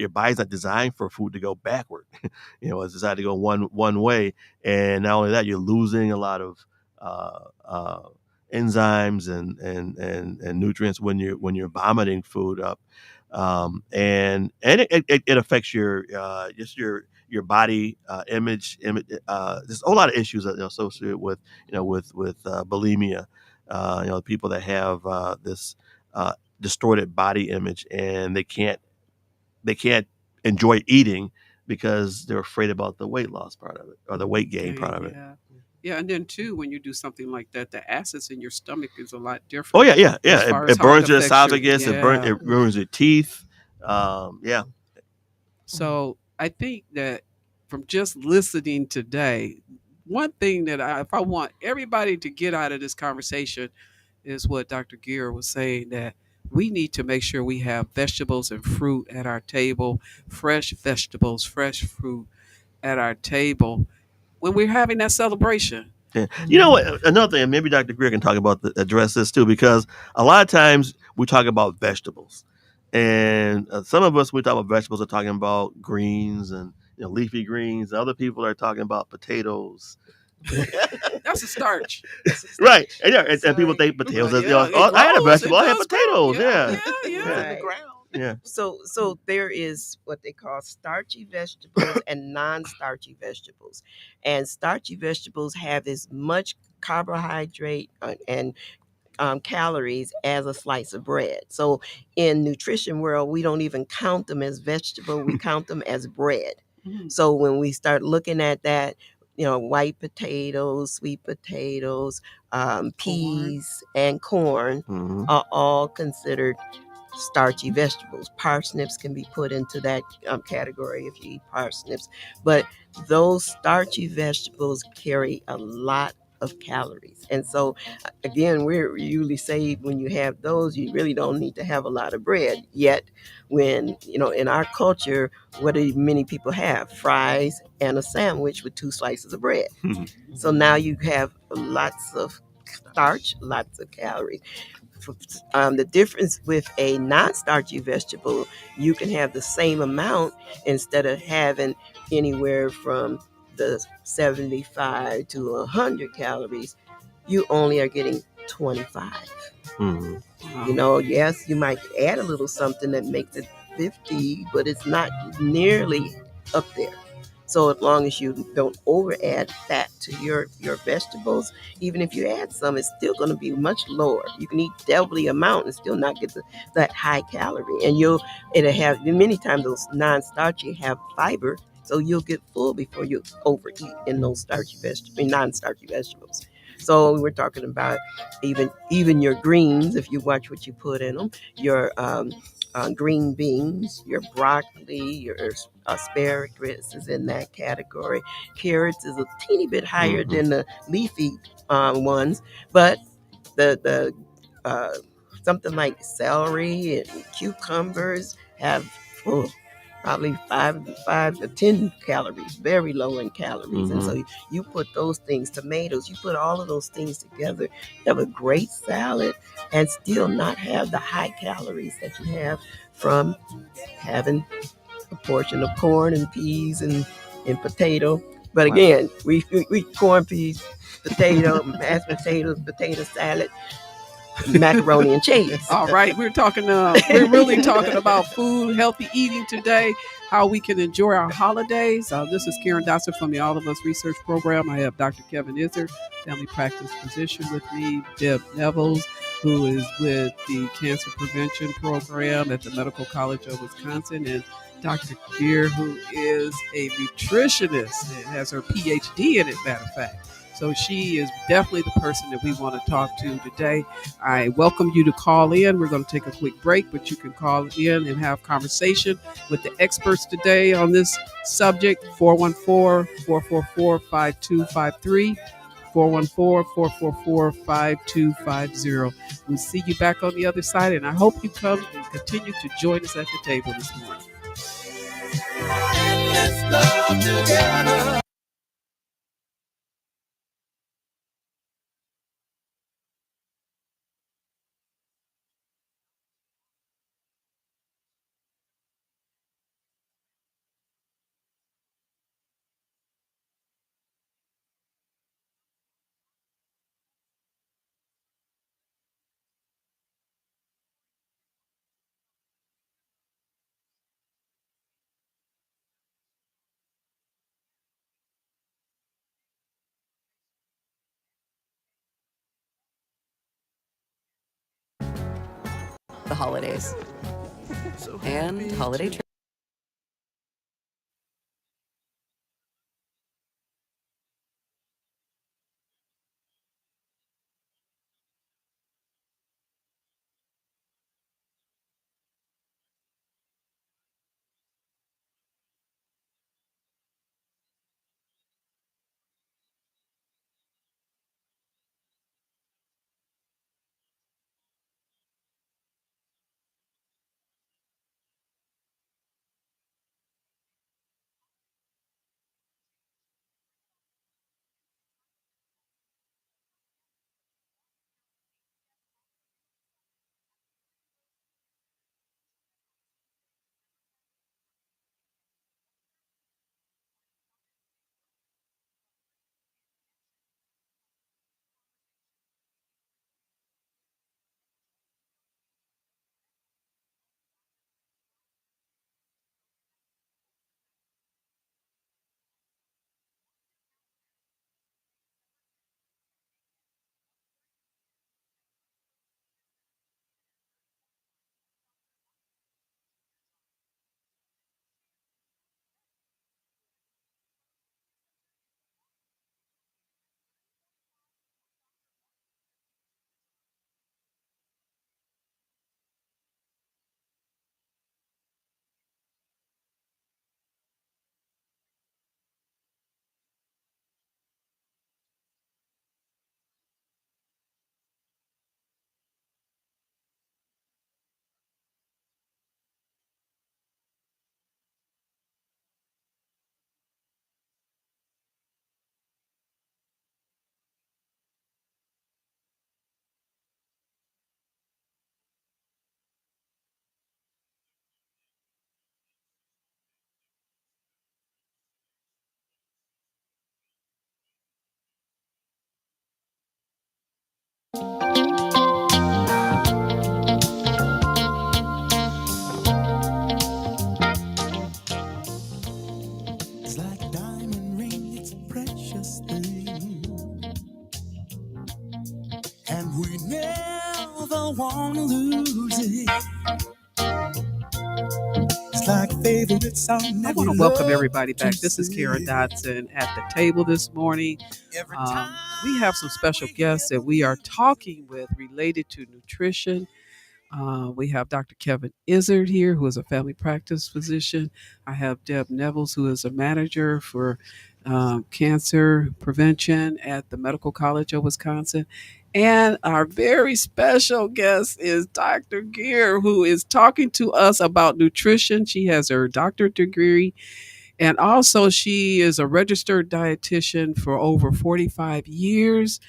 body's not designed for food to go backward. It's designed to go one way, and not only that, you're losing a lot of enzymes and nutrients when you're vomiting food up, and it affects your just your body image. There's a whole lot of issues that associated with with bulimia. People that have this distorted body image, and they can't enjoy eating because they're afraid about the weight loss part of it or the weight gain part of it. Yeah, and then too, when you do something like that, the acids in your stomach is a lot different. Oh yeah. It burns your esophagus. It ruins your teeth. Yeah. So I think that from just listening today, one thing that if I want everybody to get out of this conversation is what Dr. Gear was saying, that we need to make sure we have vegetables and fruit at our table, fresh vegetables, fresh fruit at our table when we're having that celebration. Yeah. You know what? Another thing, and maybe Dr. Greer can talk about address this too, because a lot of times we talk about vegetables, and some of us we talk about vegetables are talking about greens and leafy greens. Other people are talking about potatoes. That's a starch. Right. And people think potatoes is, I had a vegetable, I had potatoes. Right. Yeah. So there is what they call starchy vegetables and non-starchy vegetables. And starchy vegetables have as much carbohydrate and calories as a slice of bread. So in nutrition world, we don't even count them as vegetable. We count them as bread. So when we start looking at that, white potatoes, sweet potatoes, peas, and corn are all considered starchy vegetables. Parsnips can be put into that category if you eat parsnips. But those starchy vegetables carry a lot of calories. And so, again, we usually say when you have those, you really don't need to have a lot of bread. Yet, when, in our culture, what do many people have? Fries and a sandwich with 2 slices of bread. So now you have lots of starch, lots of calories. The difference with a non-starchy vegetable, you can have the same amount instead of having anywhere from the 75 to 100 calories. You only are getting 25. Yes, you might add a little something that makes it 50, but it's not nearly up there. So as long as you don't over add fat to your vegetables, even if you add some, it's still going to be much lower. You can eat double the amount and still not get that high calorie. And it'll have, many times those non-starchy have fiber, so you'll get full before you overeat in those non-starchy vegetables. So we're talking about even your greens, if you watch what you put in them, your green beans, your broccoli, your asparagus is in that category. Carrots is a teeny bit higher than the leafy ones, but the something like celery and cucumbers have probably 5 to 10 calories, very low in calories. And so you put those things, tomatoes, you put all of those things together, you have a great salad and still not have the high calories that you have from having a portion of corn and peas and potato. But again, we corn, peas, potato, mashed potatoes, potato salad, macaroni and cheese. All right, we're really talking about food, healthy eating today, how we can enjoy our holidays. This is Karen Dotson from the All of Us Research Program. I have Dr. Kevin Izzard, family practice physician, with me, Deb Nevels, who is with the Cancer Prevention Program at the Medical College of Wisconsin, and Dr. Gear, who is a nutritionist and has her PhD in it, matter of fact. So she is definitely the person that we want to talk to today. I welcome you to call in. We're going to take a quick break, but you can call in and have conversation with the experts today on this subject. 414-444-5253. 414-444-5250. We'll see you back on the other side, and I hope you come and continue to join us at the table this morning. Let's love together. The holidays and holiday and we never want to lose it. It's like a favorite song. I want to welcome everybody back. This is Karen Dotson at the table this morning. We have some special guests that we are talking with related to nutrition. We have Dr. Kevin Izzard here, who is a family practice physician. I have Deb Nevels, who is a manager for cancer prevention at the Medical College of Wisconsin. And our very special guest is Dr. Gear, who is talking to us about nutrition. She has her doctorate degree, and also she is a registered dietitian for over 45 years.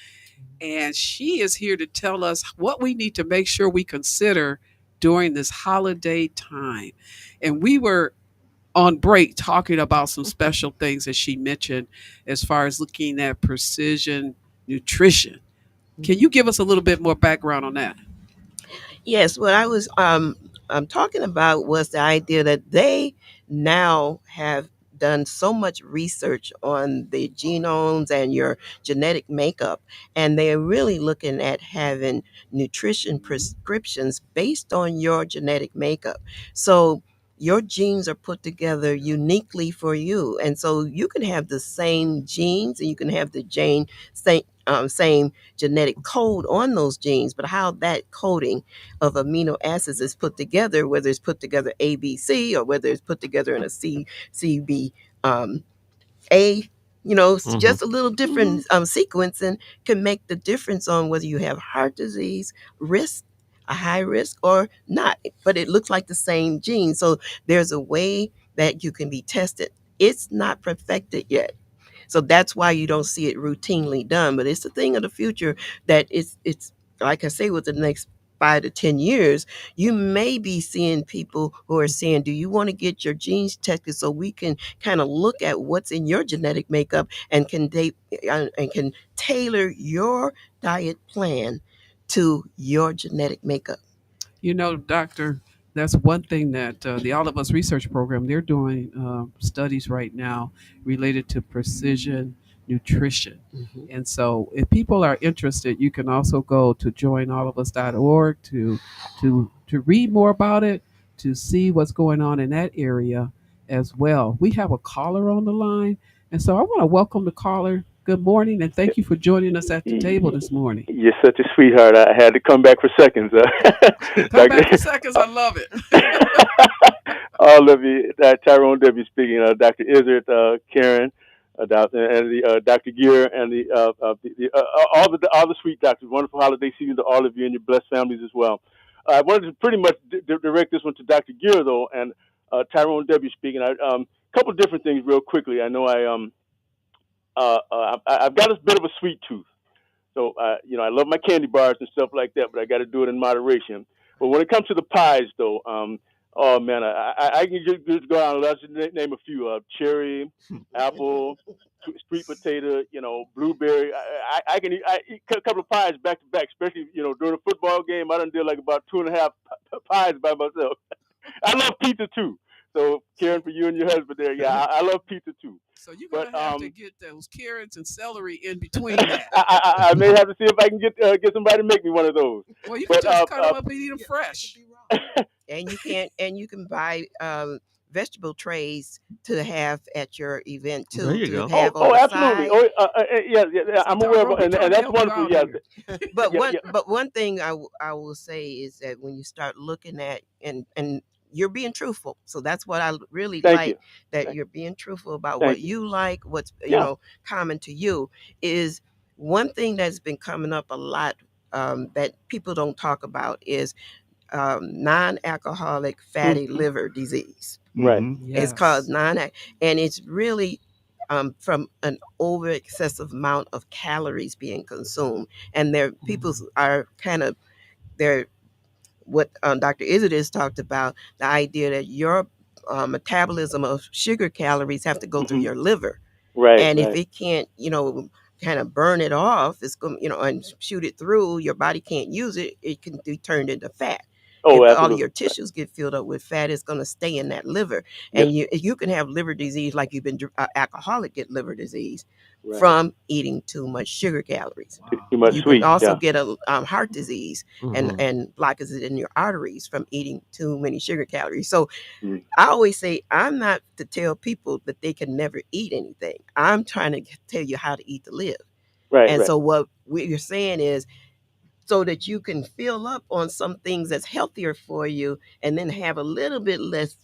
And she is here to tell us what we need to make sure we consider during this holiday time. And we were on break talking about some special things that she mentioned as far as looking at precision nutrition. Can you give us a little bit more background on that? Yes, what I was talking about was the idea that they now have done so much research on the genomes and your genetic makeup, and they're really looking at having nutrition prescriptions based on your genetic makeup. So your genes are put together uniquely for you, and so you can have the same genes and you can have the same genetic code on those genes, but how that coding of amino acids is put together, whether it's put together ABC or whether it's put together in a CB A, it's just a little different sequence, and can make the difference on whether you have heart disease risk, a high risk or not. But it looks like the same gene. So there's a way that you can be tested. It's not perfected yet. So that's why you don't see it routinely done. But it's a thing of the future that it's like I say, with the next 5 to 10 years, you may be seeing people who are saying, do you want to get your genes tested so we can kind of look at what's in your genetic makeup and can tailor your diet plan to your genetic makeup. You know, Doctor, that's one thing that the All of Us Research Program, they're doing studies right now related to precision nutrition. And so if people are interested, you can also go to joinallofus.org to read more about it, to see what's going on in that area as well. We have a caller on the line. And so I want to welcome the caller. Good morning, and thank you for joining us at the table this morning. You're such a sweetheart. I had to come back for seconds. Come back for seconds. I love it. All of you, Tyrone W. speaking. Dr. Izzard, Karen, and Dr. Gear, and all the sweet doctors. Wonderful holiday season to all of you and your blessed families as well. I wanted to pretty much direct this one to Dr. Gear though, and Tyrone W. speaking. A couple different things real quickly. I know I've got a bit of a sweet tooth. So, I love my candy bars and stuff like that, but I got to do it in moderation. But when it comes to the pies, though, oh man, I can just go out and let's name a few: cherry, apple, sweet potato, blueberry. I can eat a couple of pies back to back, especially during a football game. I done did like about 2.5 pies by myself. I love pizza too. So, Karen, for you and your husband there, yeah, I love pizza too. So you're gonna have to get those carrots and celery in between that. I may have to see if I can get somebody to make me one of those. Well, you can just cut them up and eat them fresh. And you can buy vegetable trays to have at your event too. There you go. Absolutely. Yeah. I'm aware of, and that's wonderful. Yeah. But one thing I will say is that when you start looking at and you're being truthful, so that's what I really like. That you're being truthful about what you like, what's common to you. Is one thing that's been coming up a lot that people don't talk about is non-alcoholic fatty liver disease. Right. It's called and it's really from an over excessive amount of calories being consumed, and people are they're what Dr. Izzard has talked about, the idea that your metabolism of sugar calories have to go through your liver. Right. And if it can't, kind of burn it off, it's going, and shoot it through, your body can't use it, it can be turned into fat. Oh, if all of your tissues get filled up with fat, it's going to stay in that liver. And you can have liver disease like you've been alcoholic, get liver disease. from eating too much sugar calories. Too much You sweet. can also Yeah. get a heart disease Mhm. and blockages in your arteries from eating too many sugar calories. So Mm. I always say I'm not to tell people that they can never eat anything. I'm trying to tell you how to eat to live. Right. And Right. so what we're saying is so that you can fill up on some things that's healthier for you and then have a little bit less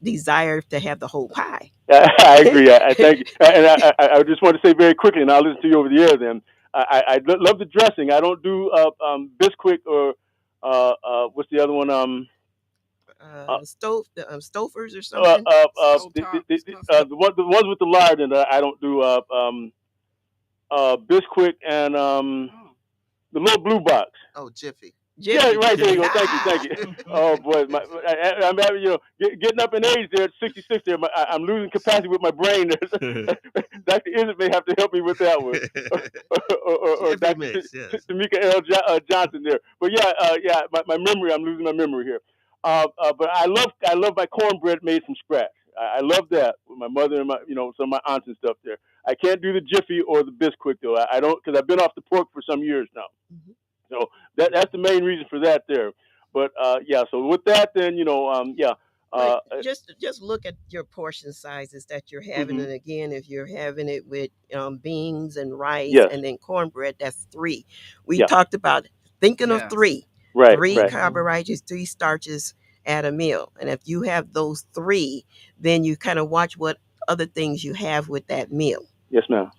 desire to have the whole pie. I agree. I thank you. And I just want to say very quickly, and I'll listen to you over the air. Then I love the dressing. I don't do Bisquick or what's the other one? Stofers or something. The ones with the lard in it. I don't do Bisquick and the little blue box. Oh, Jiffy. Yeah, right there you go. Thank you. Oh boy, I'm having getting up in age there at 66. There, I'm losing capacity with my brain. Dr. Izzet may have to help me with that one, or Dr. Tamika L. Johnson there. But yeah, my memory. I'm losing my memory here. But I love my cornbread made from scratch. I love that with my mother and my some of my aunts and stuff there. I can't do the Jiffy or the Bisquick though. I don't because I've been off the pork for some years now. So that's the main reason for that there. But yeah, so with that, then just look at your portion sizes that you're having, and again, if you're having it with beans and rice and then cornbread, that's 3. We talked about thinking of 3, right, 3 carbohydrates, 3 starches at a meal, and if you have those 3, then you kind of watch what other things you have with that meal. Yes, ma'am.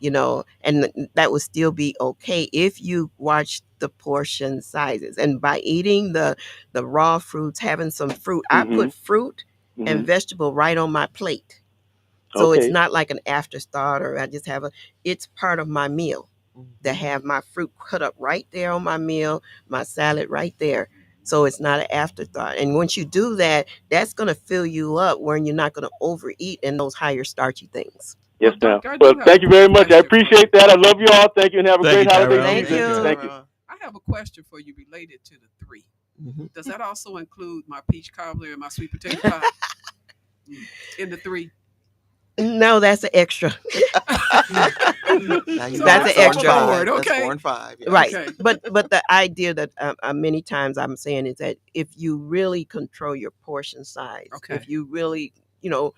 And that would still be okay if you watch the portion sizes. And by eating the raw fruits, having some fruit, I put fruit and vegetable right on my plate. So it's not like an afterthought or I just have it's part of my meal to have my fruit cut up right there on my meal, my salad right there. So it's not an afterthought. And once you do that, that's going to fill you up where you're not going to overeat in those higher starchy things. Yes, ma'am. Well, thank you very much. I appreciate that. I love you all. Thank you, and have a great holiday season. Thank you. I have a question for you related to the 3. Does that also include my peach cobbler and my sweet potato pie in the 3? No, that's an extra. That's an extra. Okay. That's 4 and 5. Yeah. Right. Okay. But the idea that many times I'm saying is that if you really control your portion size, if you really, I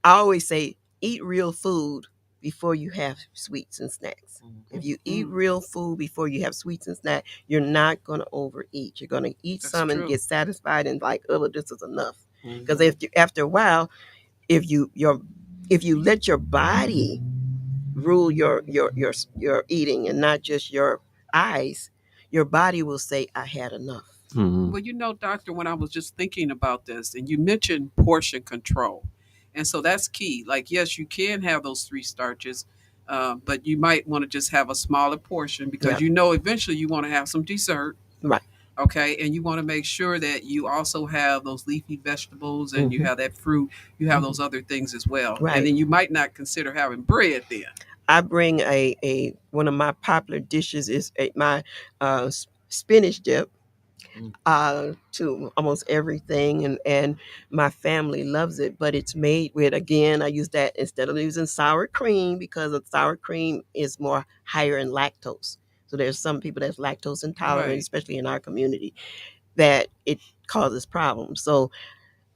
always say eat real food before you have sweets and snacks. If you eat real food before you have sweets and snacks, you're not going to overeat. You're going to eat some and get satisfied and like, oh, this is enough. Because after a while, if you let your body rule your eating and not just your eyes, your body will say, I had enough. Well, doctor, when I was just thinking about this, and you mentioned portion control. And so that's key. Like, yes, you can have those 3 starches, but you might want to just have a smaller portion because eventually you want to have some dessert. Right. Okay. And you want to make sure that you also have those leafy vegetables and you have that fruit, you have those other things as well. Right. And then you might not consider having bread then. I bring a one of my popular dishes is my spinach dip to almost everything, and my family loves it. But it's made with, again, I use that instead of using sour cream because sour cream is more higher in lactose. So there's some people that's lactose intolerant, especially in our community, that it causes problems. So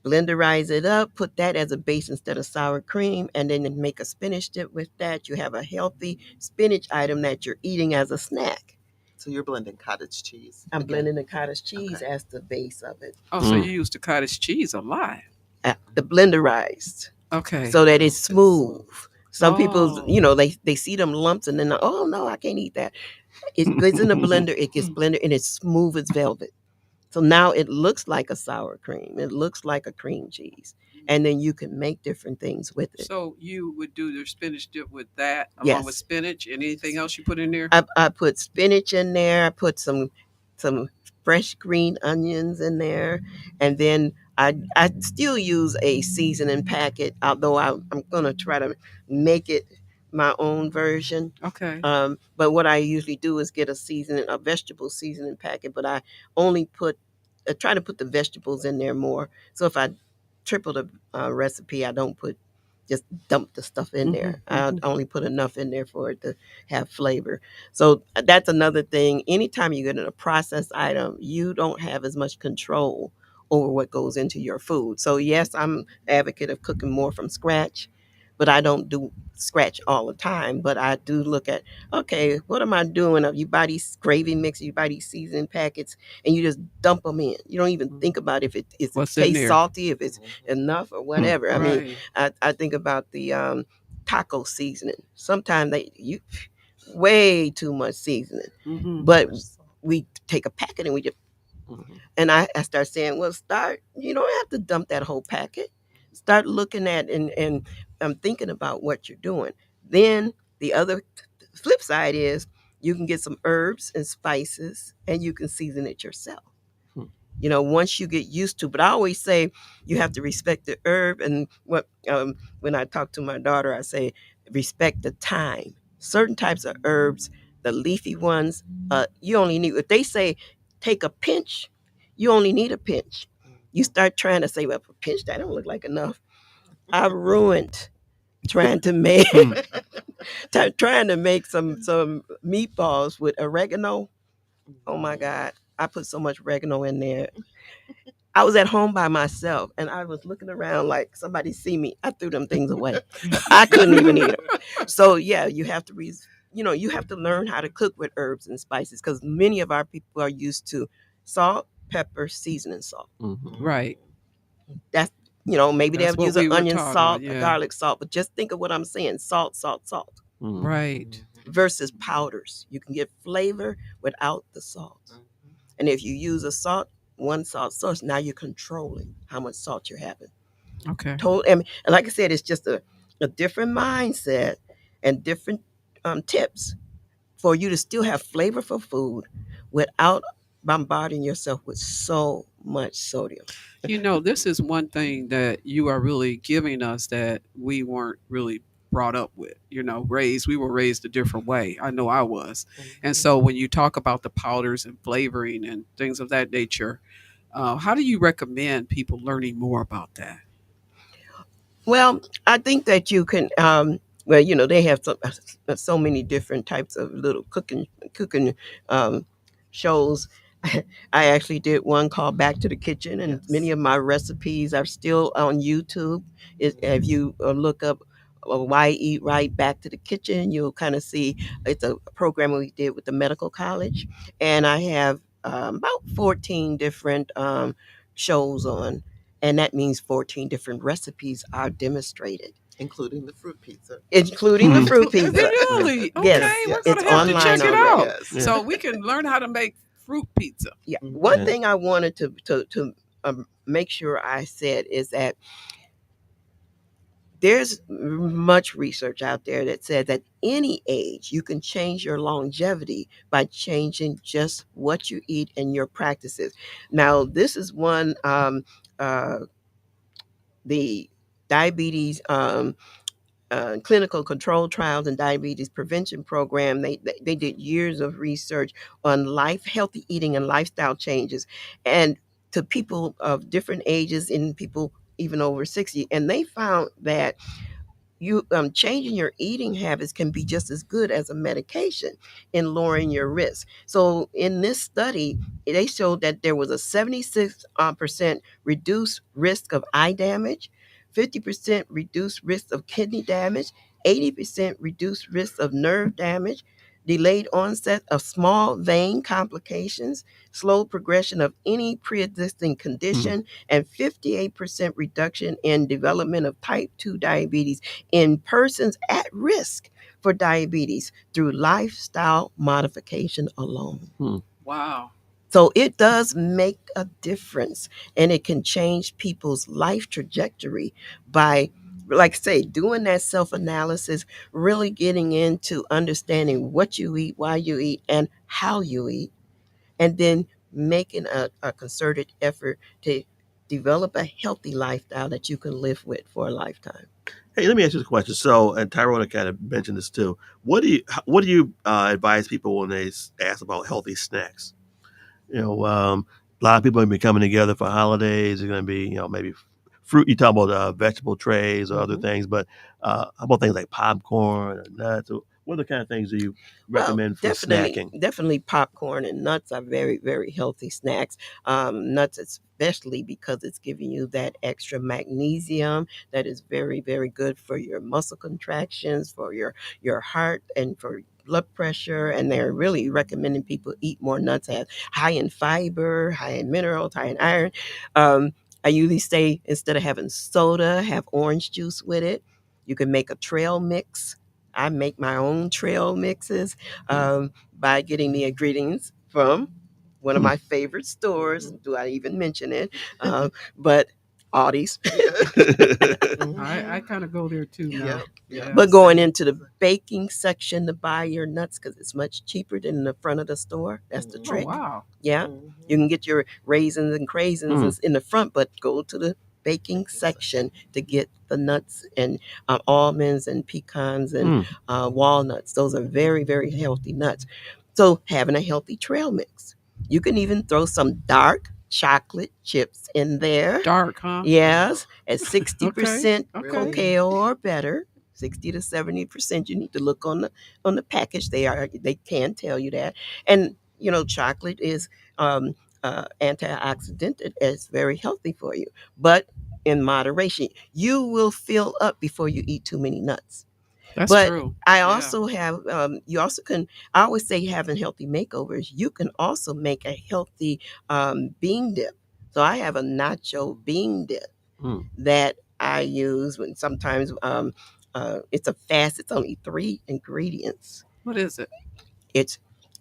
blenderize it up, put that as a base instead of sour cream, and then make a spinach dip with that. You have a healthy spinach item that you're eating as a snack. So you're blending cottage cheese. I'm blending the cottage cheese as the base of it. Oh, so you use the cottage cheese a lot. The blenderized. Okay. So that it's smooth. Some people, they see them lumps and then, oh no, I can't eat that. It goes in the blender, it gets blended, and it's smooth as velvet. So now it looks like a sour cream. It looks like a cream cheese. And then you can make different things with it. So you would do your spinach dip with that along with spinach and anything else you put in there? I put spinach in there. I put some fresh green onions in there. And then I still use a seasoning packet, although I'm going to try to make it my own version. Okay. But what I usually do is get a vegetable seasoning packet, but I only try to put the vegetables in there more. So if I triple the recipe, I don't put just dump the stuff in there. I only put enough in there for it to have flavor. So that's another thing. Anytime you get in a processed item, you don't have as much control over what goes into your food. So yes, I'm advocate of cooking more from scratch, but I don't do scratch all the time. But I do look at, okay, what am I doing? You buy these gravy mix, you buy these seasoning packets, and you just dump them in. You don't even think about if it What's in tastes there? salty, if it's enough or whatever. I mean, Right. I think about the taco seasoning. Sometimes you way too much seasoning, but we take a packet and we just and I start saying, well, you don't have to dump that whole packet. Start looking at and thinking about what you're doing. Then the other flip side is you can get some herbs and spices and you can season it yourself. Once you get used to, but I always say you have to respect the herb. And when I talk to my daughter, I say, respect the time. Certain types of herbs, the leafy ones, you only need, if they say take a pinch, you only need a pinch. You start trying to say, well, a pinch, that don't look like enough. I ruined trying to make trying to make some meatballs with oregano. Oh my God. I put so much oregano in there. I was at home by myself and I was looking around like somebody see me. I threw them things away. I couldn't even eat them. So yeah, you have to you have to learn how to cook with herbs and spices because many of our people are used to salt, pepper, seasoning salt. Right. That's maybe That's they'll use what we an were onion taught salt, on, a yeah. garlic salt, but just think of what I'm saying: salt, salt, salt. Right. Versus powders, you can get flavor without the salt. And if you use one salt source, now you're controlling how much salt you're having. Okay. And like I said, it's just a different mindset and different tips for you to still have flavorful food without bombarding yourself with so much sodium. This is one thing that you are really giving us that we weren't really brought up with. We were raised a different way. I know I was. And so when you talk about the powders and flavoring and things of that nature, how do you recommend people learning more about that? Well, I think that you can. They have so many different types of little cooking shows. I actually did one called Back to the Kitchen, and many of my recipes are still on YouTube. If you look up Why Eat Right Back to the Kitchen, you'll kind of see it's a program we did with the medical college, and I have about 14 different shows on, and that means 14 different recipes are demonstrated. Including the fruit pizza. Including the fruit pizza. Really? Okay, Yes, we're it's going to have to check online it already. out. So we can learn how to make fruit pizza. Yeah. One thing I wanted to make sure I said is that there's much research out there that says at any age you can change your longevity by changing just what you eat and your practices. Now, this is one the diabetes clinical control trials and diabetes prevention program. They did years of research on healthy eating and lifestyle changes, and to people of different ages and people even over 60, and they found that you changing your eating habits can be just as good as a medication in lowering your risk. So in this study, they showed that there was a 76% reduced risk of eye damage, 50% reduced risk of kidney damage, 80% reduced risk of nerve damage, delayed onset of small vein complications, slow progression of any pre-existing condition, and 58% reduction in development of type 2 diabetes in persons at risk for diabetes through lifestyle modification alone. Wow. So it does make a difference, and it can change people's life trajectory by, like I say, doing that self-analysis, really getting into understanding what you eat, why you eat, and how you eat, and then making a concerted effort to develop a healthy lifestyle that you can live with for a lifetime. Hey, let me ask you a question. So, and Tyrone kind of mentioned this too. What do you advise people when they ask about healthy snacks? A lot of people are going to be coming together for holidays. They're going to be, maybe fruit. You talk about vegetable trays or other things, but how about things like popcorn or nuts? What other kind of things do you recommend for snacking? Definitely popcorn and nuts are very, very healthy snacks. Nuts, especially because it's giving you that extra magnesium that is very, very good for your muscle contractions, for your heart, and for blood pressure. And they're really recommending people eat more nuts, as high in fiber, high in minerals, high in iron. I usually say instead of having soda, have orange juice with it. You can make a trail mix. I make my own trail mixes by getting the ingredients from one of my favorite stores. Do I even mention it? But Aldi's. I kind of go there too now. Yeah, But going into the baking section to buy your nuts because it's much cheaper than in the front of the store. That's the trick. Oh, wow. Yeah. You can get your raisins and craisins in the front, but go to the baking section to get the nuts and almonds and pecans and walnuts. Those are very, very healthy nuts. So having a healthy trail mix. You can even throw some dark chocolate chips in there. Dark, huh? Yes, at 60% Okay. cacao or better. 60 to 70%. You need to look on the package. They can tell you that. And chocolate is antioxidant. It's very healthy for you, but in moderation. You will fill up before you eat too many nuts. That's But true. I also have, you also can, I always say having healthy makeovers, you can also make a healthy bean dip. So I have a nacho bean dip that I use when sometimes it's a fast, it's only 3 ingredients. What is it? It's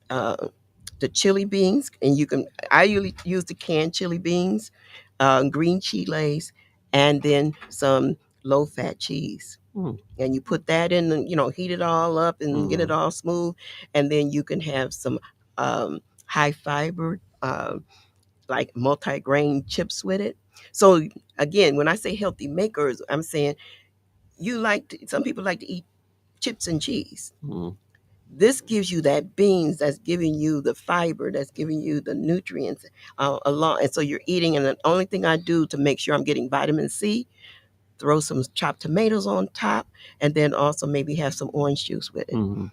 the chili beans, and I usually use the canned chili beans, green chiles, and then some low fat cheese. And you put that in and heat it all up and get it all smooth, and then you can have some high fiber like multi-grain chips with it. So again, when I say healthy makers, I'm saying some people like to eat chips and cheese. This gives you that beans that's giving you the fiber, that's giving you the nutrients along. And so you're eating, and the only thing I do to make sure I'm getting vitamin C, throw some chopped tomatoes on top, and then also maybe have some orange juice with it.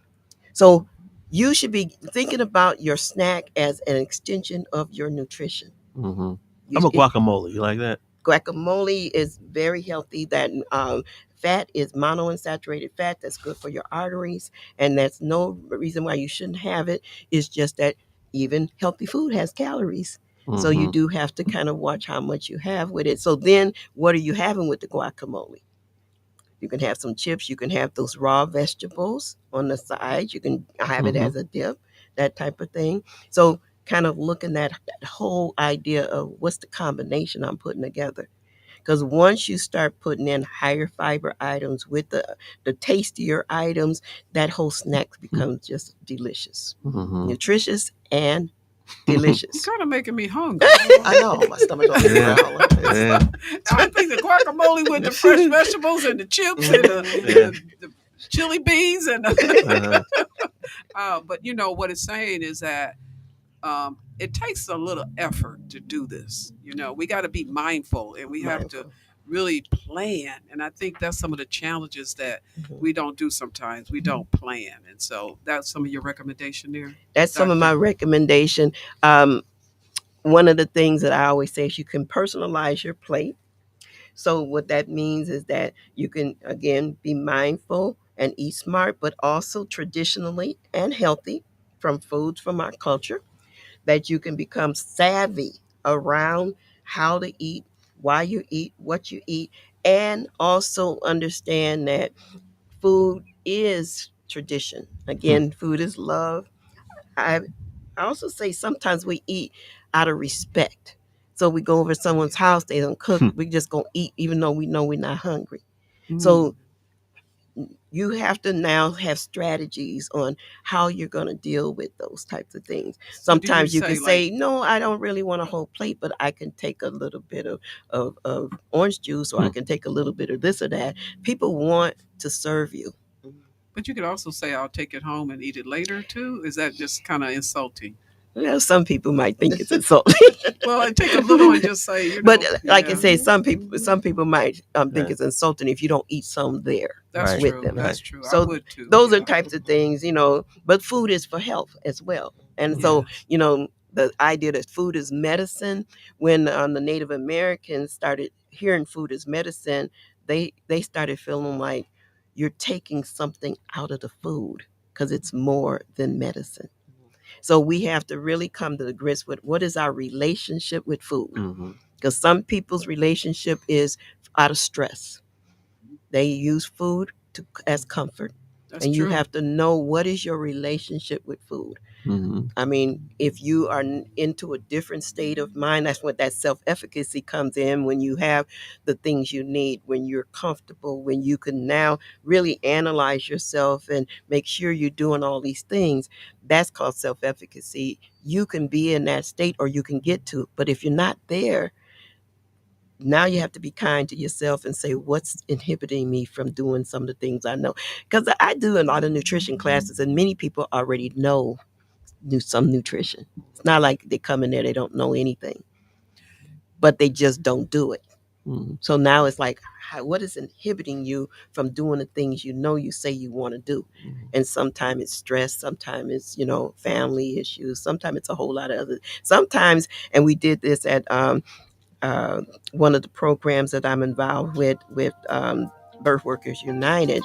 So you should be thinking about your snack as an extension of your nutrition. How about guacamole? You like that? Guacamole is very healthy. That fat is monounsaturated fat that's good for your arteries, and that's no reason why you shouldn't have it. It's just that even healthy food has calories. So you do have to kind of watch how much you have with it. So then what are you having with the guacamole? You can have some chips. You can have those raw vegetables on the side. You can have it as a dip, that type of thing. So kind of looking at that whole idea of what's the combination I'm putting together. Because once you start putting in higher fiber items with the tastier items, that whole snack becomes just delicious, nutritious, and delicious. You're kind of making me hungry. I know, my stomach's already growling. I think the guacamole with the fresh vegetables and the chips and the chili beans and but what it's saying is that it takes a little effort to do this. We got to be mindful, and we have to really plan. And I think that's some of the challenges that we don't do sometimes. We don't plan. And so that's some of your recommendation there? That's some of my recommendation. One of the things that I always say is you can personalize your plate. So what that means is that you can, again, be mindful and eat smart, but also traditionally and healthy from foods from our culture, that you can become savvy around how to eat, why you eat, what you eat, and also understand that food is tradition. Again, food is love. I also say sometimes we eat out of respect. So we go over to someone's house, they don't cook, we just gonna eat even though we know we're not hungry. So you have to now have strategies on how you're going to deal with those types of things. Sometimes you can say, no, I don't really want a whole plate, but I can take a little bit of orange juice, or I can take a little bit of this or that. People want to serve you. But you could also say, I'll take it home and eat it later too. Is that just kind of insulting? Well, some people might think it's insulting. Well, I take a little and just say, you know. But like I yeah. say, some people might think it's insulting if you don't eat some there That's with true. them. That's true. I So would too. those yeah. are types of things, but food is for health as well. And so, the idea that food is medicine, when the Native Americans started hearing food as medicine, they started feeling like you're taking something out of the food because it's more than medicine. So we have to really come to the grips with what is our relationship with food. Because some people's relationship is out of stress. They use food as comfort. That's and true. You have to know what is your relationship with food. I mean, if you are into a different state of mind, that's what that self-efficacy comes in, when you have the things you need, when you're comfortable, when you can now really analyze yourself and make sure you're doing all these things. That's called self-efficacy. You can be in that state or you can get to it. But if you're not there, now you have to be kind to yourself and say, what's inhibiting me from doing some of the things I know? Because I do a lot of nutrition classes, and many people already know some nutrition. It's not like they come in there, they don't know anything, but they just don't do it. So now it's like, what is inhibiting you from doing the things you say you want to do? And sometimes it's stress, sometimes it's, family issues, sometimes it's a whole lot of other. Sometimes, and we did this at one of the programs that I'm involved with Birth Workers United.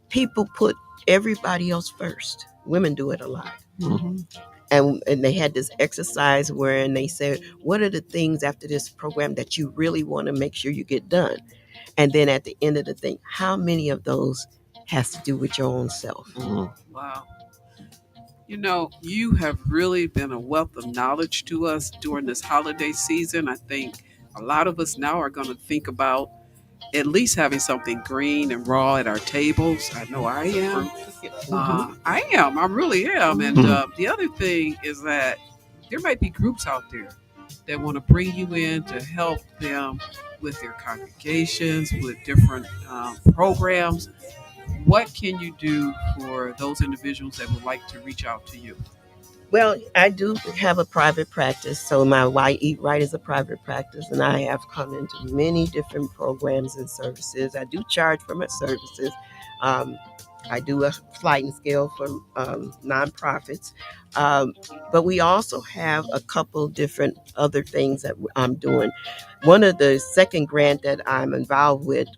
People put everybody else first. Women do it a lot. And they had this exercise wherein they said, what are the things after this program that you really want to make sure you get done? And then at the end of the thing, how many of those has to do with your own self? Wow. You have really been a wealth of knowledge to us during this holiday season. I think a lot of us now are going to think about at least having something green and raw at our tables. I know I am. I am. I really am. And the other thing is that there might be groups out there that want to bring you in to help them with their congregations, with different programs. What can you do for those individuals that would like to reach out to you? Well, I do have a private practice. So my Why Eat Right is a private practice, and I have come into many different programs and services. I do charge for my services. I do a sliding scale for nonprofits. But we also have a couple different other things that I'm doing. One of the second grant that I'm involved with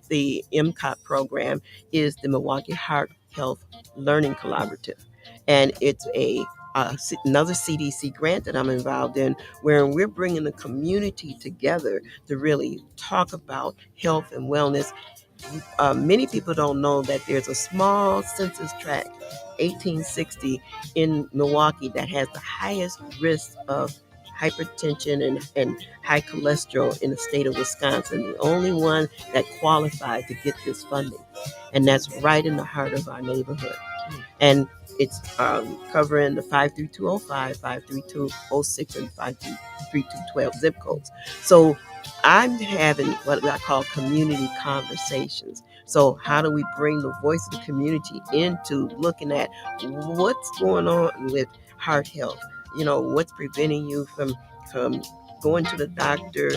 the MCOT program is the Milwaukee Heart Health Learning Collaborative. And it's another CDC grant that I'm involved in, where we're bringing the community together to really talk about health and wellness. Many people don't know that there's a small census tract, 1860, in Milwaukee that has the highest risk of hypertension and high cholesterol in the state of Wisconsin. The only one that qualified to get this funding. And that's right in the heart of our neighborhood. And it's covering the 53205, 53206, and 53212 zip codes. So I'm having what I call community conversations. So how do we bring the voice of the community into looking at what's going on with heart health? What's preventing you from going to the doctor,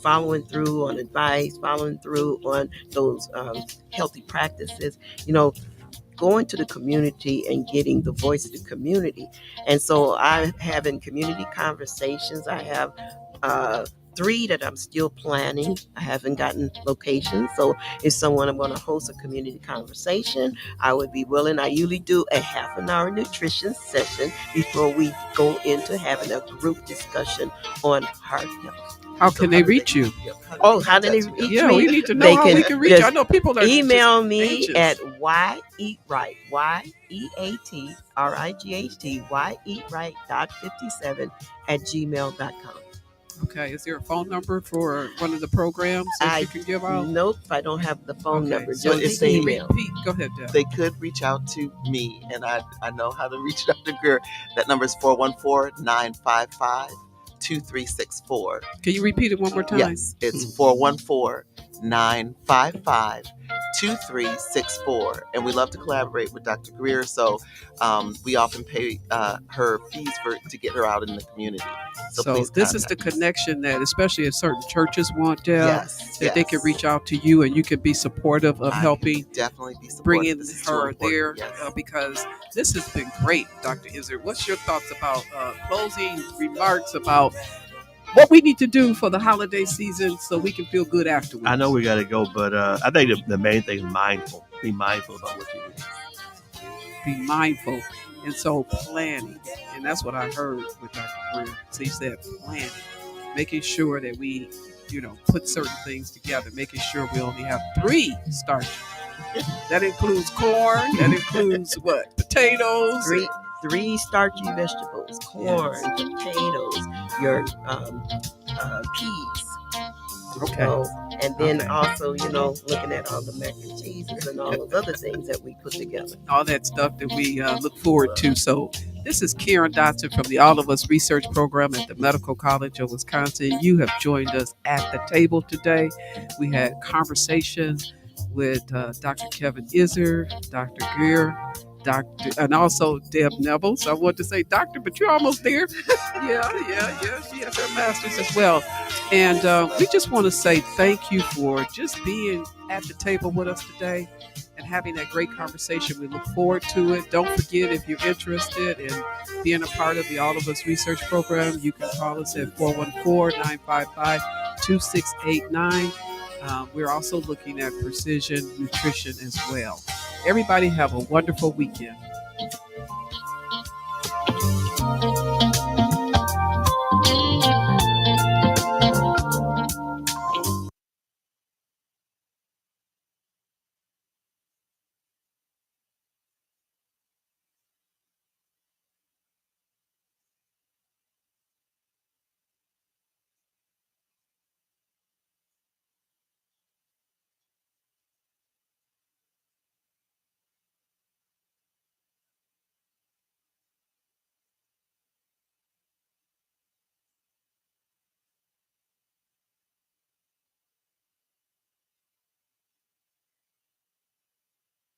following through on advice, following through on those healthy practices, going to the community and getting the voice of the community. And so I have in community conversations, I have 3 that I'm still planning. I haven't gotten locations. So if someone I'm going to host a community conversation, I would be willing. I usually do a half an hour nutrition session before we go into having a group discussion on heart health. How can they reach you? How do they reach me? Yeah, we need to know how we can reach you. I know people that email me anxious. at wyeatright, YEATRIGHT, wyeatright.57@gmail.com. Okay, is there a phone number for one of the programs that you can give out? Nope, I don't have the phone number. So Just if they email. Go ahead, Deb. They could reach out to me, and I know how to reach out to Greer. That number is 414-955-2364. Can you repeat it one more time? Yes, it's 414-955-2364. 2364. And we love to collaborate with Dr. Greer, so we often pay her fees to get her out in the community. So please this is the connection that, especially if certain churches want, Deb, that they can reach out to you and you can be supportive of helping definitely be bringing her there, because this has been great, Dr. Izzard. What's your thoughts about closing remarks about what we need to do for the holiday season so we can feel good afterwards? I know we got to go, but I think the main thing is mindful. Be mindful about what you do. Be mindful. And so planning. And that's what I heard with Dr. Greer. So he said planning. Making sure that we, put certain things together. Making sure we only have 3 starches. That includes corn. That includes what? Potatoes. Three starchy vegetables: corn, potatoes, your peas. Okay. And then also, looking at all the mac and cheeses and all those other things that we put together. All that stuff that we look forward to. So this is Karen Dotson from the All of Us Research Program at the Medical College of Wisconsin. You have joined us at the table today. We had conversations with Dr. Kevin Izzard, Dr. Greer, and also Deb Neville. So I want to say doctor, but you're almost there. Yeah. She has her master's as well. And we just want to say thank you for just being at the table with us today and having that great conversation. We look forward to it. Don't forget, if you're interested in being a part of the All of Us Research Program, you can call us at 414-955-2689. We're also looking at precision nutrition as well. Everybody have a wonderful weekend.